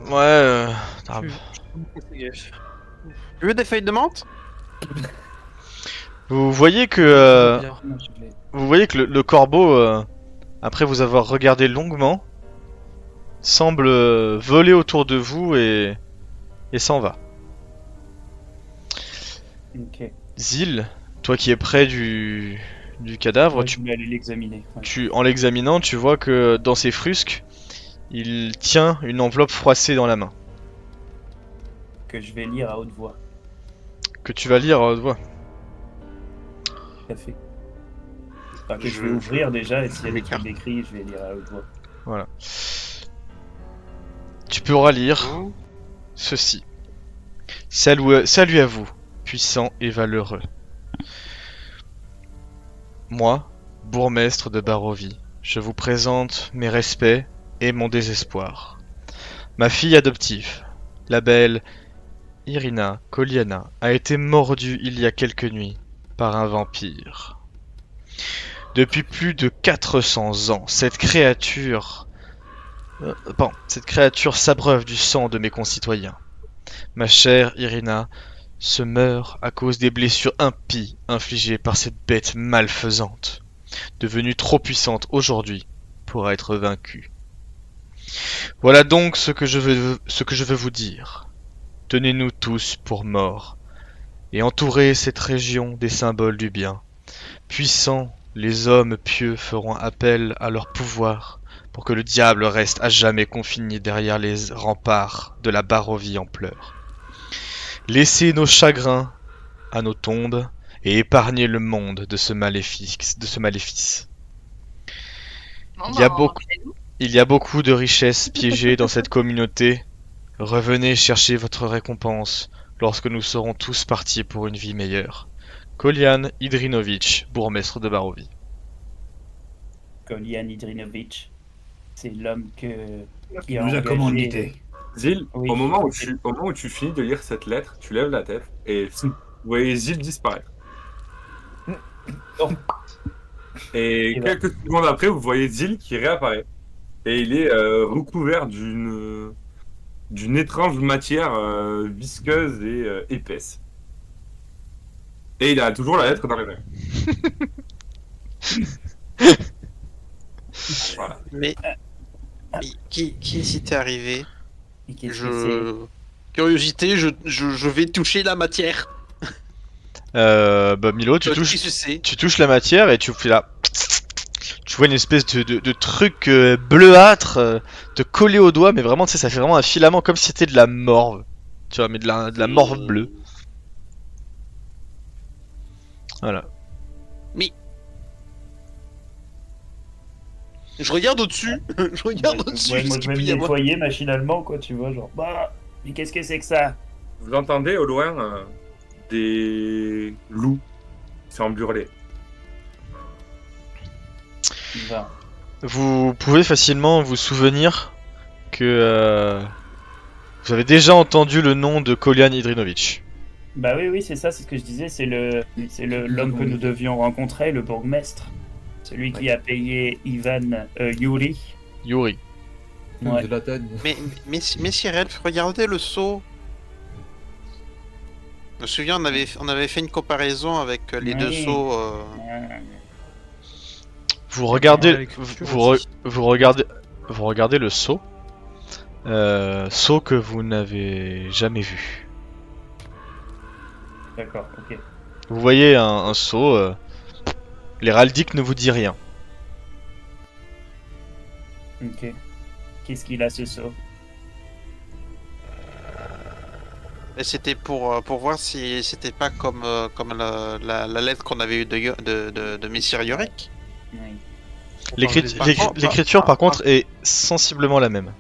Ouais. Je suis fatigué. Tu veux des feuilles de menthe? Vous voyez que... Bien. Vous voyez que le corbeau, après vous avoir regardé longuement, semble voler autour de vous et s'en va. Ok. Zil, toi qui es près du cadavre, Ouais, je voulais aller l'examiner. Ouais. en l'examinant, tu vois que dans ses frusques, il tient une enveloppe froissée dans la main, Que je vais lire à haute voix. que tu vas lire à haute voix. Tout à fait. Enfin, que je vais ouvrir déjà, et s'il y a des trucs écrits, je vais lire à haute voix. Voilà. Tu pourras lire Hein? ceci. Salut à vous, puissants et valeureux. Moi, bourgmestre de Barovie, je vous présente mes respects et mon désespoir. Ma fille adoptive, la belle Irina Koliana, a été mordue il y a quelques nuits par un vampire. Depuis plus de 400 ans, cette créature s'abreuve du sang de mes concitoyens. Ma chère Irina se meurt à cause des blessures impies infligées par cette bête malfaisante, devenue trop puissante aujourd'hui pour être vaincue. Voilà donc ce que je veux vous dire. Tenez-nous tous pour morts, et entourez cette région des symboles du bien. Puissants, les hommes pieux feront appel à leur pouvoir pour que le diable reste à jamais confiné derrière les remparts de la Barovie en pleurs. Laissez nos chagrins à nos tombes et épargnez le monde de ce maléfice. Bon, Il y a bah, beaucoup- Il y a beaucoup de richesses piégées dans cette communauté. Revenez chercher votre récompense lorsque nous serons tous partis pour une vie meilleure. Kolian Idrinovitch, bourgmestre de Barovie. Kolian Idrinovitch, c'est l'homme qui Il a nous a engagé... commandité. Zil, Oui, au moment je sais. où tu finis de lire cette lettre, tu lèves la tête et vous voyez Zil disparaître. Oh. Et Et ben. quelques secondes après, vous voyez Zil qui réapparaît. Et il est recouvert d'une étrange matière visqueuse et épaisse. Et il a toujours la lettre dans les mains. Voilà. Mais qui est-il arrivé? Et qu'est-ce que Curiosité, je vais toucher la matière. Milo, tu Qu'est-ce touches, que c'est? tu touches la matière et tu fais là. Tu vois une espèce de truc bleuâtre te coller au doigt, mais vraiment, tu sais, ça fait vraiment un filament comme si c'était de la morve. Tu vois, mais de la morve bleue. Voilà. Je regarde au-dessus. Je regarde au-dessus. Ouais, ce moi qu'il je vais peut me y avoir. nettoyer machinalement, quoi, tu vois, genre, bah, mais qu'est-ce que c'est que ça? Vous entendez au loin des loups qui semblent hurler. Ben, Vous pouvez facilement vous souvenir que vous avez déjà entendu le nom de Kolian Idrinovitch. bah oui, c'est ça, c'est ce que je disais, c'est l'homme que nous devions rencontrer, le bourgmestre. Celui qui a payé Ivan Yuri. Yuri. Ouais. De la tête. Mais Cyril, regardez le seau. Je me souviens, on avait fait une comparaison avec les deux Oui. seaux. Vous regardez, avec vous, culture vous re- aussi. vous regardez le seau. Seau que vous n'avez jamais vu. D'accord, ok. Vous voyez un seau. L'héraldique ne vous dit rien. Ok. Qu'est-ce qu'il a ce seau? Et c'était pour voir si c'était pas comme la lettre qu'on avait eue de Messire Yorick. Oui. L'écriture, par contre, est sensiblement la même.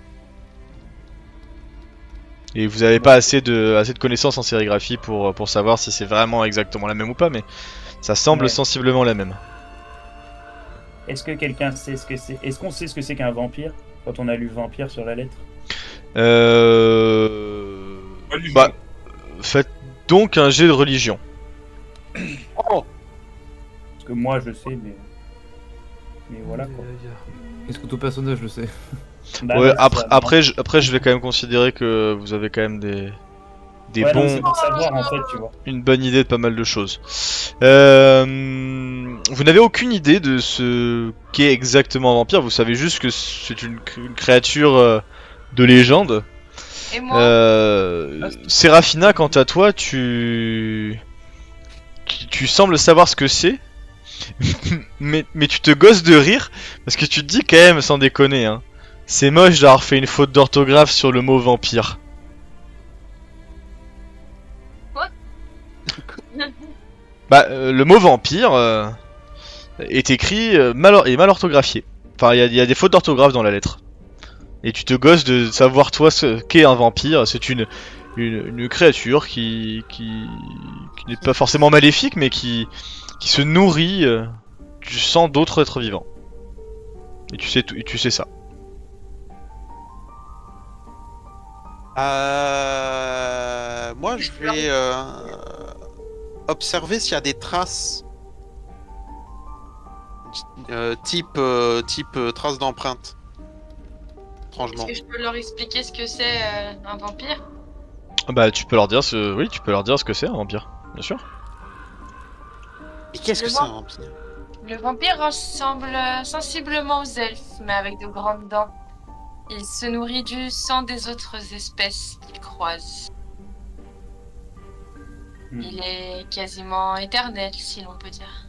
Et vous n'avez pas assez de connaissances en sérigraphie pour savoir si c'est vraiment exactement la même ou pas, mais ça semble Ouais. sensiblement la même. Est-ce que quelqu'un sait ce que c'est? Est-ce qu'on sait ce que c'est qu'un vampire? Quand on a lu vampire sur la lettre? Bah, faites donc un jet de religion. Oh, Parce que moi je sais, mais voilà quoi. Est-ce que tout personnage le sait? Bah Ouais, ouais, c'est ça. après, je vais quand même considérer que vous avez quand même des Ouais, non, bons, c'est pour savoir en fait, tu vois. une bonne idée de pas mal de choses. Vous n'avez aucune idée de ce qu'est exactement un vampire. Vous savez juste que c'est une créature de légende. Et moi, Sérafina, quant à toi, tu sembles savoir ce que c'est, mais tu te gosses de rire parce que tu te dis quand même, sans déconner, hein, c'est moche d'avoir fait une faute d'orthographe sur le mot vampire. Bah, le mot vampire est écrit est mal orthographié. Enfin, il y a des fautes d'orthographe dans la lettre. Et tu te gosses de savoir toi ce qu'est un vampire. C'est une créature qui n'est pas forcément maléfique, mais qui se nourrit. tu sens d'autres êtres vivants. Et tu sais ça. Moi, je vais observer s'il y a des traces type traces d'empreinte. Étrangement. Est-ce que je peux leur expliquer ce que c'est un vampire? Bah tu peux leur dire tu peux leur dire ce que c'est un vampire, bien sûr. Et qu'est-ce que Je c'est un vois. vampire? Le vampire ressemble sensiblement aux elfes, mais avec de grandes dents. Il se nourrit du sang des autres espèces qu'il croise. Il est quasiment éternel, si l'on peut dire.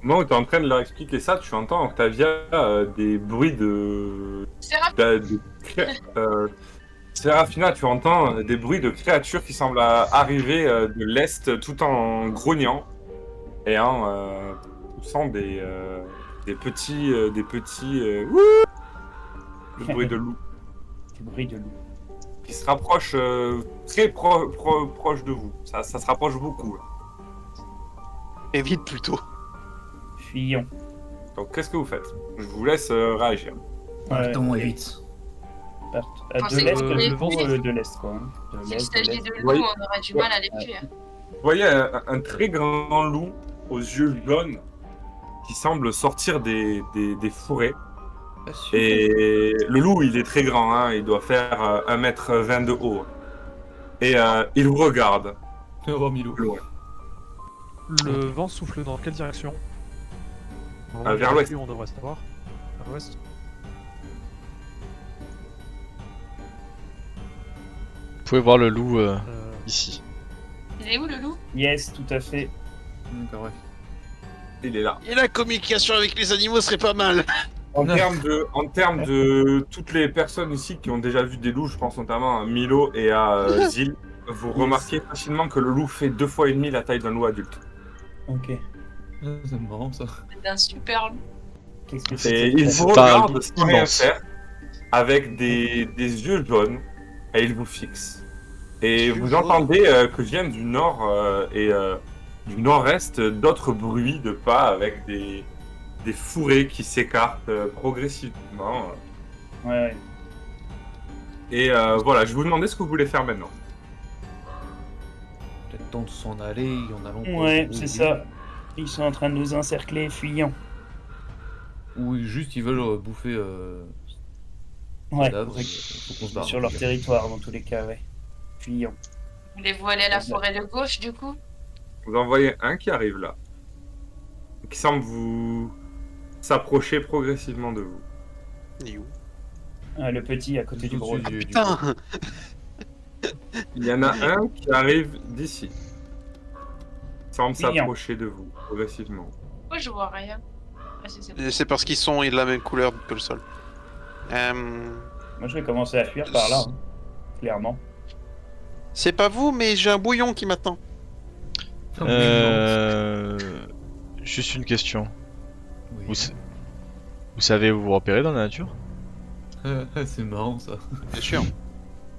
Au moment où tu es en train de leur expliquer ça, tu entends Octavia des bruits de. Séraphina, tu entends des bruits de créatures qui semblent arriver de l'est tout en grognant et en poussant des petits. Le bruit de loup Du bruit de loup. qui se rapproche très proche de vous. Ça se rapproche beaucoup. Et vite plutôt. Fuyons. Donc qu'est-ce que vous faites? Je vous laisse réagir. Partons et ok. vite. De Pensez l'est, que du le coup, vent- de l'est, quoi. Hein. De S'il l'est, de s'agit l'est. de loups, Oui. on aurait du mal à les fuir. Vous voyez un très grand loup aux yeux jaunes qui semble sortir des fourrés. Ah, super. Et le loup, il est très grand, hein, il doit faire 1m20 de haut. Et il vous regarde. Oh, Milo. Loin. Le vent souffle dans quelle direction? Vers l'ouest. On devrait savoir. Vers l'ouest. Vous pouvez voir le loup ici. Il est où le loup? Yes, tout à fait. D'accord, ouais. Il est là. Et la communication avec les animaux serait pas mal. En termes de toutes les personnes ici qui ont déjà vu des loups, je pense notamment à Milo et à Zil, vous remarquez facilement que le loup fait 2 fois et demi la taille d'un loup adulte. Ok. C'est marrant ça. C'est un super loup. Qu'est-ce que Et c'est il que vous C'est un regarde loup sans rien immense. faire, avec des yeux jaunes, et il vous fixe. Et vous entendez que viennent du nord et du nord-est d'autres bruits de pas avec des fourrés qui s'écartent progressivement. Ouais. Et voilà, je vous demandais ce que vous voulez faire maintenant. Peut-être temps de s'en aller, il y en a longtemps. Ouais, c'est ça. Ils sont en train de nous encercler, fuyons. Ou juste ils veulent bouffer. Ouais, cadavres, faut qu'on se barre. sur leur territoire, dans tous les cas, ouais. Fuyons. Voulez-vous aller à la forêt de gauche, du coup? Vous en voyez un qui arrive là, qui semble vous s'approcher progressivement de vous. Il est où? Ah, le petit à côté du gros. Putain. Il y en a un qui arrive d'ici. Semble Mignon. s'approcher de vous progressivement. Moi, je vois rien. Ah, c'est bon. C'est parce qu'ils sont de la même couleur que le sol. Moi, je vais commencer à fuir par là, hein. Clairement. C'est pas vous, mais j'ai un bouillon qui m'attend. Juste une question. Oui. Vous savez où vous repérez dans la nature? C'est marrant ça. Bien sûr.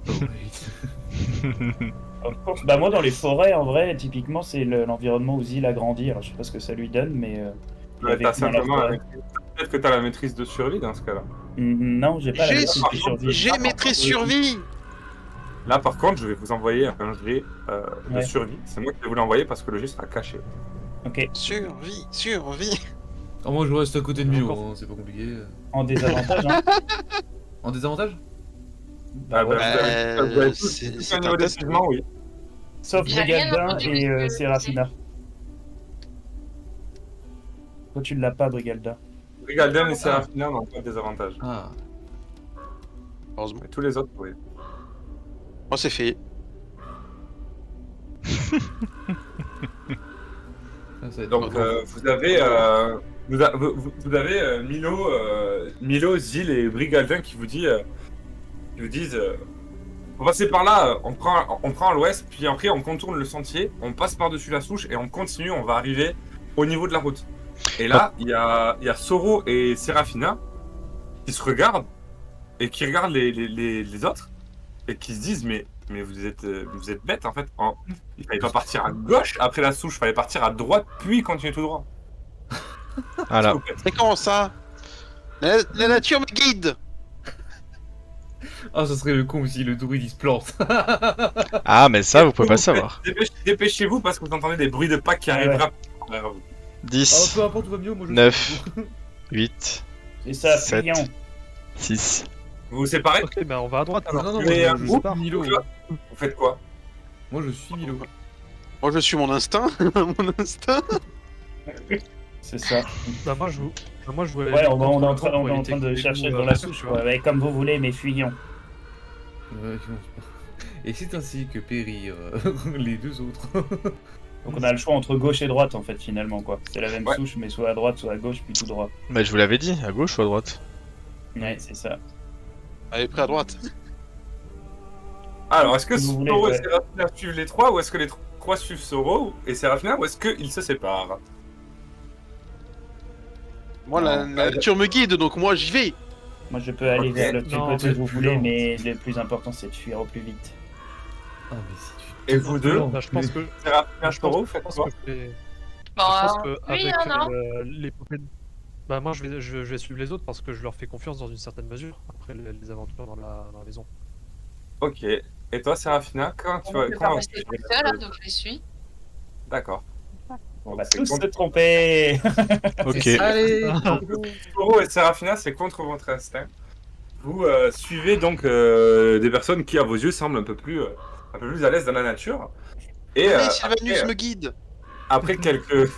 Oh, oui. Of course. Bah, moi, dans les forêts, en vrai, typiquement, c'est l'environnement où Zil a grandi. Alors, je sais pas ce que ça lui donne, mais. il Ouais, avait t'as dans la simplement forêt. peut-être que t'as la maîtrise de survie dans ce cas-là. Non, j'ai pas la J'ai maîtrise de survie. J'ai maîtrise survie. Là, par contre, je vais vous envoyer un jet de Ouais. survie. C'est moi qui vais vous l'envoyer parce que le jet sera caché. Ok. Survie. Ah, moi je reste à côté de Milo, Encore. hein, c'est pas compliqué. En désavantage, hein. En désavantage? Bah, ouais. vous avez tous c'est un un niveau test. d'épuisement, oui. Sauf J'ai rien Brigaldin entendu et que Séraphina. Toi, tu l'as pas, Brigaldin. Brigaldin et Séraphina n'ont pas de désavantage. Ah. Heureusement. Mais tous les autres, oui. Oh, c'est fait. Ça va être Donc, marrant. vous avez Milo, Zil et Brigaldin qui vous disent on va passer par là, on prend à l'ouest, puis après on contourne le sentier, on passe par-dessus la souche et on continue, on va arriver au niveau de la route. Et là, il y a Soro et Séraphina qui se regardent et qui regardent les autres et qui se disent mais vous êtes bêtes en fait. Il fallait pas partir à gauche après la souche, il fallait partir à droite puis continuer tout droit. Voilà. S'il vous plaît. C'est comment ça? La nature me guide. Ah, ça serait le con si le druide il se plante. Ah, mais ça, vous pouvez pas le savoir. Dépêchez-vous parce que vous entendez des bruits de pas qui Ah arrivent ouais. rapidement vers vous. Ah, 10, peu importe, tout va mieux, moi je 9. 8, C'est ça, Sept. pliant. 6. Vous vous séparez. Ok, bah on va à droite Non, alors. non, Mais, moi je vous, suis Milo. Vous faites quoi? Moi je suis Milo. Moi, je suis mon instinct. Mon instinct. C'est ça. Bah moi je voulais Ouais, aller on est contre en le train, vent on pour est en éviter train que de les chercher loups, dans la tu souche, vois. quoi. Ouais, comme vous voulez, mais fuyons. Ouais, et c'est ainsi que périrent les deux autres. Donc on a le choix entre gauche et droite, en fait, finalement, quoi. C'est la même Ouais. souche, mais soit à droite, soit à gauche, puis tout droit. Mais je vous l'avais dit, à gauche ou à droite? Ouais, c'est ça. Allez, près à droite. Alors, est-ce que Si vous voulez, Soro et ouais. Sérafina suivent les trois, ou est-ce que les trois suivent Soro et Sérafina, ou est-ce qu'ils se séparent? Moi, la Non. nature me guide, donc moi, j'y vais. Moi, je peux aller Ok. vers le quel Non, côté mais vous plus voulez, lent. mais le plus important, c'est de fuir au plus vite. Ah, mais si tu. Et vous deux, Bah, je pense que Sérafina, je pense, Soro, vous je faites pense quoi? que je vais- Bon, je pense que oui, avec non. l'épopée bah moi je vais suivre les autres parce que je leur fais confiance dans une certaine mesure après les aventures dans la maison. Ok. Et toi, Sérafina, quand tu Je vas... vais pas Quand... rester toute seule, hein, donc je les suis. D'accord. On va C'est tous contre- se tromper. Ok. Allez. Soro et Sérafina, c'est contre votre instinct. Vous suivez donc des personnes qui, à vos yeux, semblent un peu plus à l'aise dans la nature. Et Allez, Sylvanus après, me guide. après quelques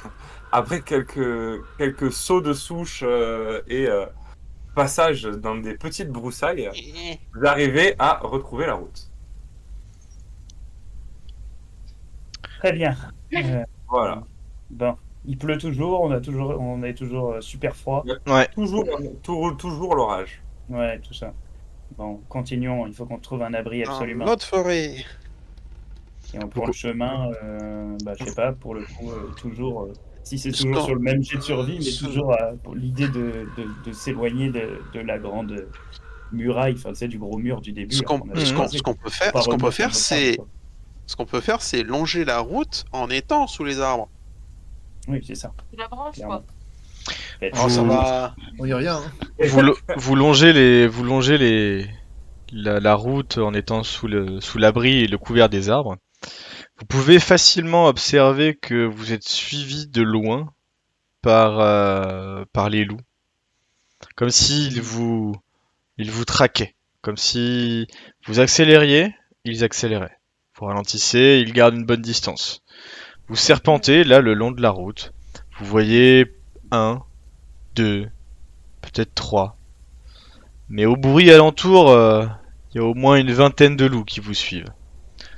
après quelques sauts de souche et passages dans des petites broussailles, vous arrivez à retrouver la route. Très bien. Voilà. Bon, il pleut toujours, on est toujours super froid. Ouais. Toujours l'orage. Ouais, tout ça. Bon, continuons, il faut qu'on trouve un abri Dans absolument. notre forêt. Et on prend Pourquoi- le chemin, bah, je sais pas, pour le coup, toujours, si c'est Ce toujours qu'on- sur le même jet de survie, mais ce- toujours pour l'idée de s'éloigner de la grande muraille, enfin, c'est du gros mur du début. Ce là, qu'on qu'on avait ce croisé. ce qu'on peut Faut faire, pas ce qu'on peut remonter faire, notre c'est arbre, quoi. ce qu'on peut faire, c'est longer la route en étant sous les arbres. Oui, c'est ça. Tu la branches, Clairement. quoi. Faites- Oh, ça Vous- va. On y a rien, hein. Vous longez la route en étant sous l'abri et le couvert des arbres. Vous pouvez facilement observer que vous êtes suivi de loin par les loups. Comme s'ils ils vous traquaient. Comme si vous accélériez, ils accéléraient. Vous ralentissez, ils gardent une bonne distance. Vous serpentez là le long de la route. Vous voyez 1, 2, peut-être 3. Mais au bruit alentour, il y a au moins une vingtaine de loups qui vous suivent.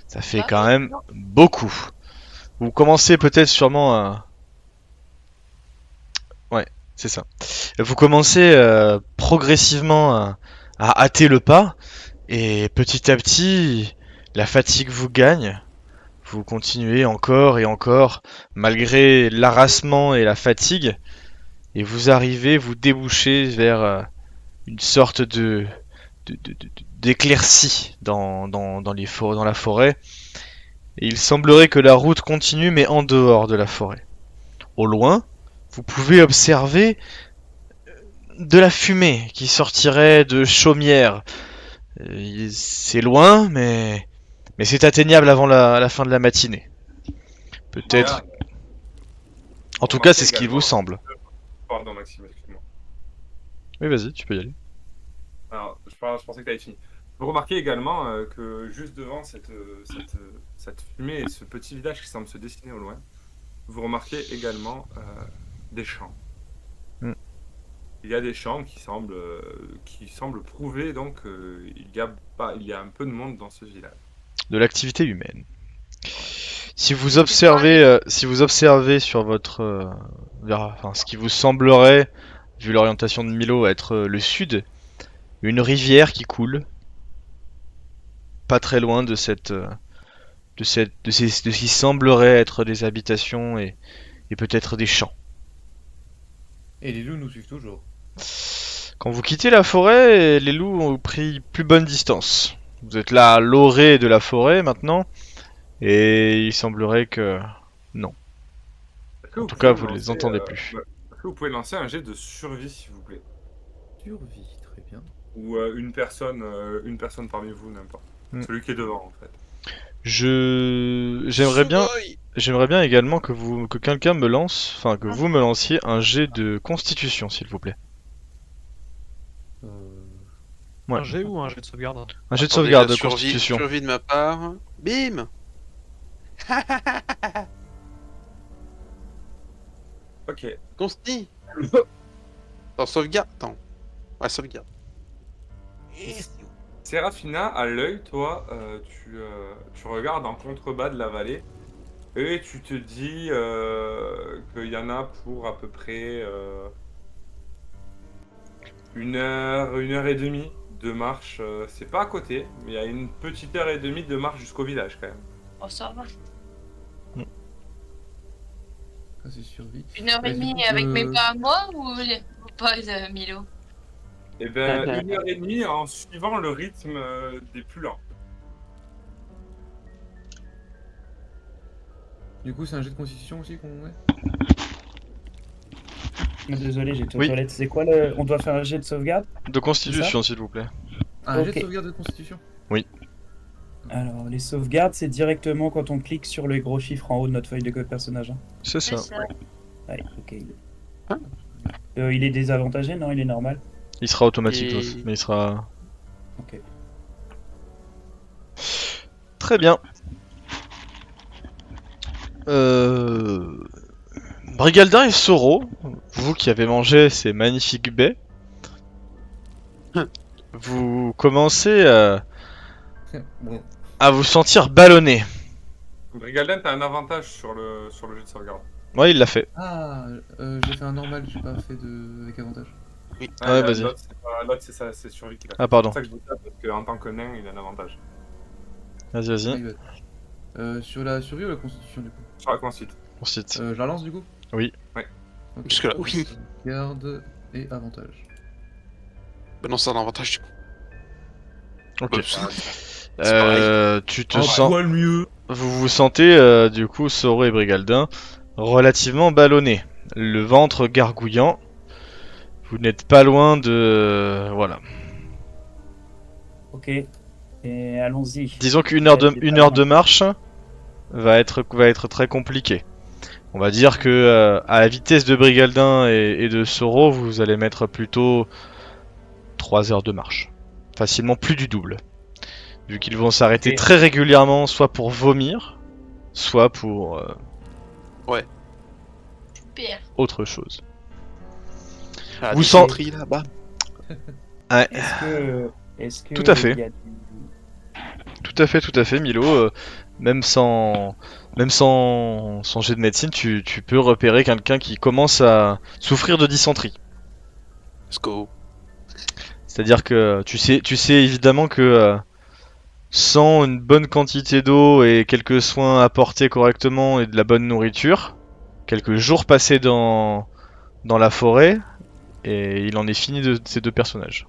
Ça fait Ah quand oui, même non. beaucoup. Vous commencez peut-être sûrement à... Ouais, c'est ça. Vous commencez progressivement à hâter le pas, et petit à petit, la fatigue vous gagne. Vous continuez encore et encore, malgré l'harassement et la fatigue, et vous arrivez, vous débouchez vers une sorte d'éclaircie dans la forêt. Et il semblerait que la route continue, mais en dehors de la forêt. Au loin, vous pouvez observer de la fumée qui sortirait de chaumières. C'est loin, mais c'est atteignable avant la fin de la matinée. Peut-être. En tout cas, c'est ce qui vous semble. Pardon, Maxime, excuse-moi. Oui, vas-y, tu peux y aller. Alors, je pensais que tu avais fini. Vous remarquez également que juste devant cette fumée et ce petit village qui semble se dessiner au loin, vous remarquez également des champs. Mm. Il y a des champs qui semblent prouver donc il y a un peu de monde dans ce village. De l'activité humaine. Si vous observez sur votre, enfin, ce qui vous semblerait, vu l'orientation de Milo, être le sud, une rivière qui coule, pas très loin de de ce qui semblerait être des habitations et peut-être des champs. Et les loups nous suivent toujours. Quand vous quittez la forêt, les loups ont pris plus bonne distance. Vous êtes là à l'orée de la forêt maintenant, et il semblerait que... Est-ce que En vous tout pouvez cas, me vous les lancer, entendez plus. Est-ce que vous pouvez lancer un jet de survie, s'il vous plaît? Survie, très bien. Ou une personne parmi vous, n'importe. Celui qui est devant, en fait. J'aimerais bien également que quelqu'un me lance, enfin que vous me lanciez un jet de constitution, s'il vous plaît. Euh, Ouais. Un G ou un jet de sauvegarde? Un jet de Attendez, sauvegarde la de constitution. Survie de ma part. Bim. Ok. Consti. Attends, sauvegarde. Attends. Ouais, sauvegarde. Sérafina, à l'œil, toi, tu regardes en contrebas de la vallée et tu te dis qu'il y en a pour à peu près 1 heure et demie de marche. C'est pas à côté, mais il y a une petite heure et demie de marche jusqu'au village quand même. Oh, ça va. Ça, c'est survie. 1 heure et demie du coup, avec mes pas à moi ou pas de Milo? Et ben 1 heure et demie en suivant le rythme des plus lents. Du coup, c'est un jet de constitution aussi qu'on met? Désolé, j'étais aux Oui. toilettes. C'est quoi le. On doit faire un jet de sauvegarde? De constitution, s'il vous plaît. Ah, un jet Ok. de sauvegarde de constitution? Alors, les sauvegardes, c'est directement quand on clique sur les gros chiffres en haut de notre feuille de code personnage. Hein. C'est ça. C'est ça. Ouais, ok. Hein Il est désavantagé? Non, il est normal. Il sera automatique, Et- mais il sera... Ok. Très bien. Brigaldin et Soro, vous qui avez mangé ces magnifiques baies, vous commencez Bon. à vous sentir ballonné. Brigaldin, t'as un avantage sur le jet de sauvegarde. Ouais, il l'a fait. Ah, j'ai fait un normal, j'ai pas fait avec avantage. Ouais, vas-y. L'autre, c'est ça, c'est survie qu'il a. Ah, pardon. C'est pour ça que je dis ça, parce qu'en tant que nain, il a un avantage. Vas-y, Ah, vas-y. il va être. Sur la survie ou la constitution du coup? Sur la consuite. On cite. Je la lance du coup? Oui. Ouais. Ok. Jusque-là, oui. Garde et avantage. Bah non, c'est un avantage du coup. Ok. Bah, Tu te sens... Poil mieux. Vous vous sentez, du coup, Soro et Brigaldin, relativement ballonnés. Le ventre gargouillant. Vous n'êtes pas loin de... Voilà. Ok. Et allons-y. Disons qu'une heure de marche va être très compliquée. On va dire que à la vitesse de Brigaldin et de Soro, vous allez mettre plutôt 3 heures de marche. Facilement plus du double. Vu qu'ils vont s'arrêter Ok. très régulièrement, soit pour vomir, soit pour Pire. autre chose. Ah, Vous des sent- sentries, là-bas. Ouais, Est-ce que Tout à fait. il y a du- tout à fait, Milo. Même sans jet de médecine, tu peux repérer quelqu'un qui commence à souffrir de dysenterie. Let's go. C'est-à-dire que tu sais évidemment que sans une bonne quantité d'eau et quelques soins apportés correctement et de la bonne nourriture, quelques jours passés dans la forêt, et il en est fini de ces deux personnages.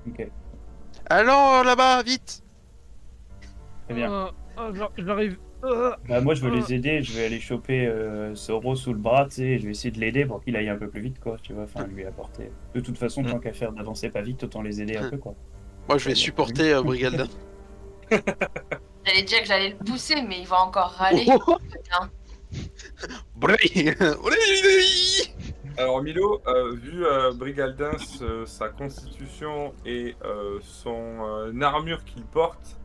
Ok, Allons là-bas, vite. très bien. J'arrive. Bah, moi, je veux les aider. Je vais aller choper Soro sous le bras, tu sais. Et je vais essayer de l'aider pour qu'il aille un peu plus vite, quoi. Tu vois, enfin, lui apporter. De toute façon, tant qu'à faire d'avancer pas vite, autant les aider un peu, quoi. Moi, je vais supporter Brigaldin. J'allais dire que j'allais le pousser, mais il va encore râler. Putain. Alors Milo, vu Brigaldin, sa constitution et son armure qu'il porte,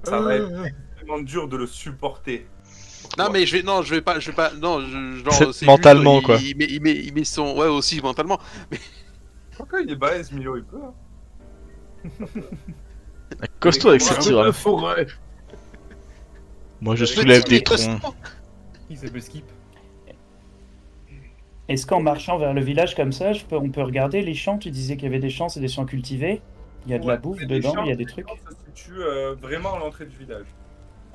ça va être extrêmement dur de le supporter. Non mais je vais pas, non, genre C'est c'est mentalement, juste, quoi. Il met son, ouais aussi mentalement. Pourquoi il est balèze Milo, il peut. Hein. Costaud avec ses tirs. hein. forêt. Moi je Avec soulève son des costaud. troncs. Il s'appelle Skip. Est-ce qu'en marchant vers le village comme ça, on peut regarder les champs? Tu disais qu'il y avait des champs, c'est des champs cultivés. Il y a de la Ouais, bouffe mais les dedans, champs, il y a des trucs. Ça se situe vraiment à l'entrée du village.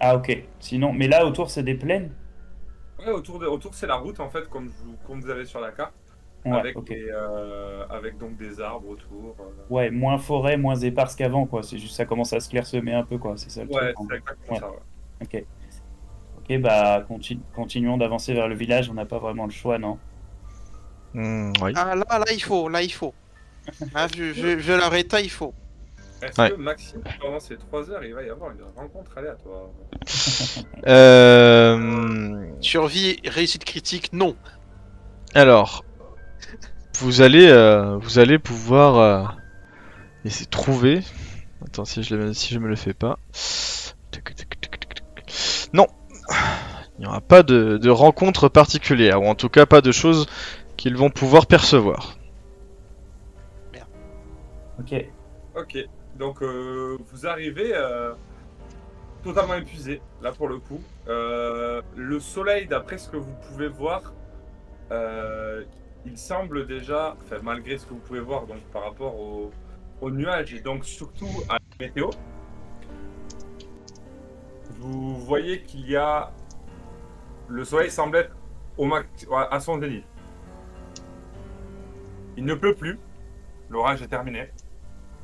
Ah, ok. Sinon, mais là autour, c'est des plaines. Ouais, autour c'est la route en fait, comme vous avez sur la carte, Ouais, avec, ok. avec donc des arbres autour. Ouais, moins forêt, moins éparse qu'avant, quoi. C'est juste ça commence à se clairsemer un peu, quoi. C'est ça le Ouais, truc. c'est exactement Ouais. ça. Ouais. Ok. Ok, bah continuons d'avancer vers le village, on n'a pas vraiment le choix, non? Oui. Ah là, il faut, là, il faut. Ah, vu leur état, il faut. Est-ce Ouais. que Maxime, pendant ces 3 heures, il va y avoir une rencontre aléatoire? Survie, réussite critique, non. Alors, vous allez pouvoir essayer de trouver. Attends, si je me le fais pas. Non, il n'y aura pas de rencontre particulière, ou en tout cas pas de choses qu'ils vont pouvoir percevoir. Ok. Ok, donc vous arrivez totalement épuisé, là pour le coup. Le soleil, d'après ce que vous pouvez voir, il semble déjà, enfin, malgré ce que vous pouvez voir donc, par rapport aux nuages et donc surtout à la météo, vous voyez qu'il y a... Le soleil semble être à son zénith. Il ne pleut plus, l'orage est terminé.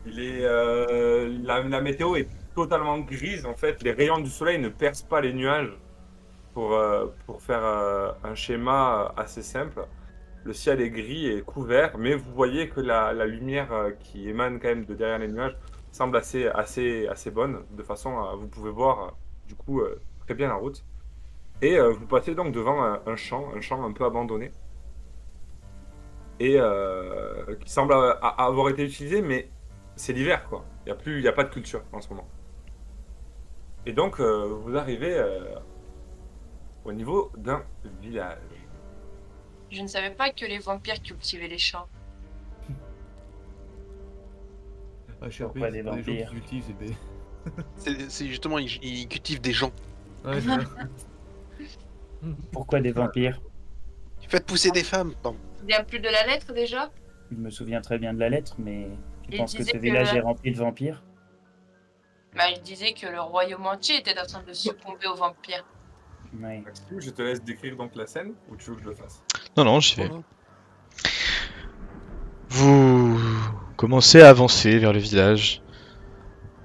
La météo est totalement grise en fait. Les rayons du soleil ne percent pas les nuages pour faire un schéma assez simple. Le ciel est gris et couvert, mais vous voyez que la lumière qui émane quand même de derrière les nuages semble assez bonne, de façon à vous pouvez voir du coup très bien la route. Et vous passez donc devant un champ un peu abandonné, et qui semble avoir été utilisé, mais c'est l'hiver quoi. Il y a pas de culture en ce moment. Et donc vous arrivez au niveau d'un village. Je ne savais pas que les vampires cultivaient les champs. Ah, je suis Pourquoi appris, des c'est pas des gens vampires? qui cultivent, c'est des... C'est justement, ils cultivent des gens. Ouais, c'est ça. Pourquoi des vampires? Faites pousser des femmes. Bon. Il vient plus de la lettre déjà? Je me souviens très bien de la lettre, mais tu Il penses que disait ce que village est rempli de vampires? Bah, il disait que le royaume entier était en train de succomber aux vampires. Ouais. Maxime, je te laisse décrire donc la scène, ou tu veux que je le fasse? Non, j'y vais. Oh. Vous commencez à avancer vers le village.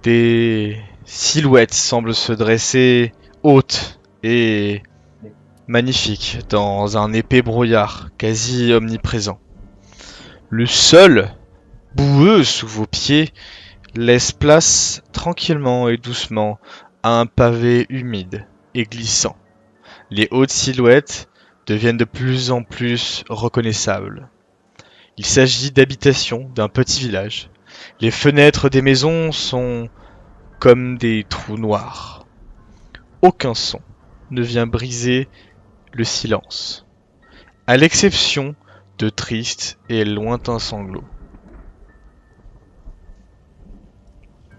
Des silhouettes semblent se dresser hautes et magnifiques dans un épais brouillard quasi omniprésent. Le sol, boueux sous vos pieds, laisse place tranquillement et doucement à un pavé humide et glissant. Les hautes silhouettes deviennent de plus en plus reconnaissables. Il s'agit d'habitations d'un petit village. Les fenêtres des maisons sont comme des trous noirs. Aucun son ne vient briser le silence, à l'exception de tristes et lointains sanglots.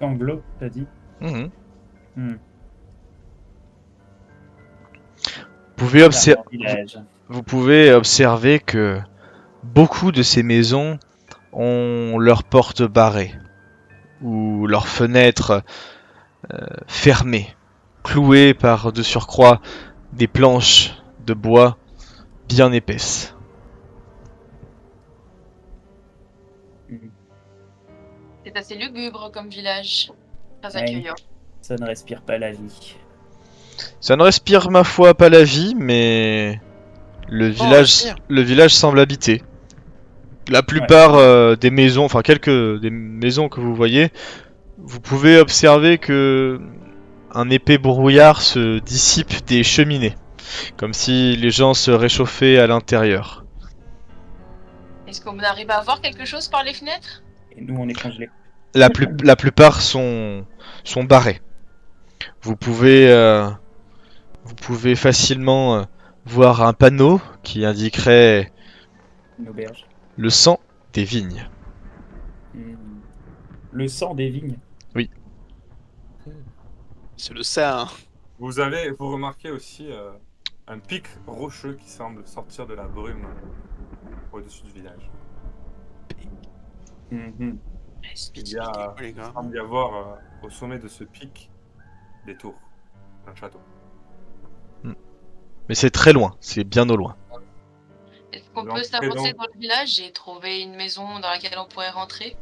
Anglo, t'as dit? Mhm. Hmm. Vous Village. vous pouvez observer que beaucoup de ces maisons ont leurs portes barrées ou leurs fenêtres fermées, clouées par de surcroît des planches de bois bien épaisses. C'est assez lugubre comme village. Très Ouais. accueillant. Ça ne respire pas la vie. Ça ne respire ma foi pas la vie, mais le respire. village semble habité. La plupart des maisons, enfin quelques des maisons que vous voyez, vous pouvez observer que un épais brouillard se dissipe des cheminées, comme si les gens se réchauffaient à l'intérieur. Est-ce qu'on arrive à voir quelque chose par les fenêtres? Et nous, on est congelés. La plupart sont barrés. Vous pouvez facilement voir un panneau qui indiquerait Une auberge. le sang des vignes. Hmm. Le sang des vignes. C'est le ça. Vous remarquez aussi un pic rocheux qui semble sortir de la brume au-dessus du village. Mhm. Il semble y avoir au sommet de ce pic des tours, un château. Mais c'est très loin, c'est bien au loin. Est-ce qu'on Donc, peut s'avancer présent- dans le village et trouver une maison dans laquelle on pourrait rentrer?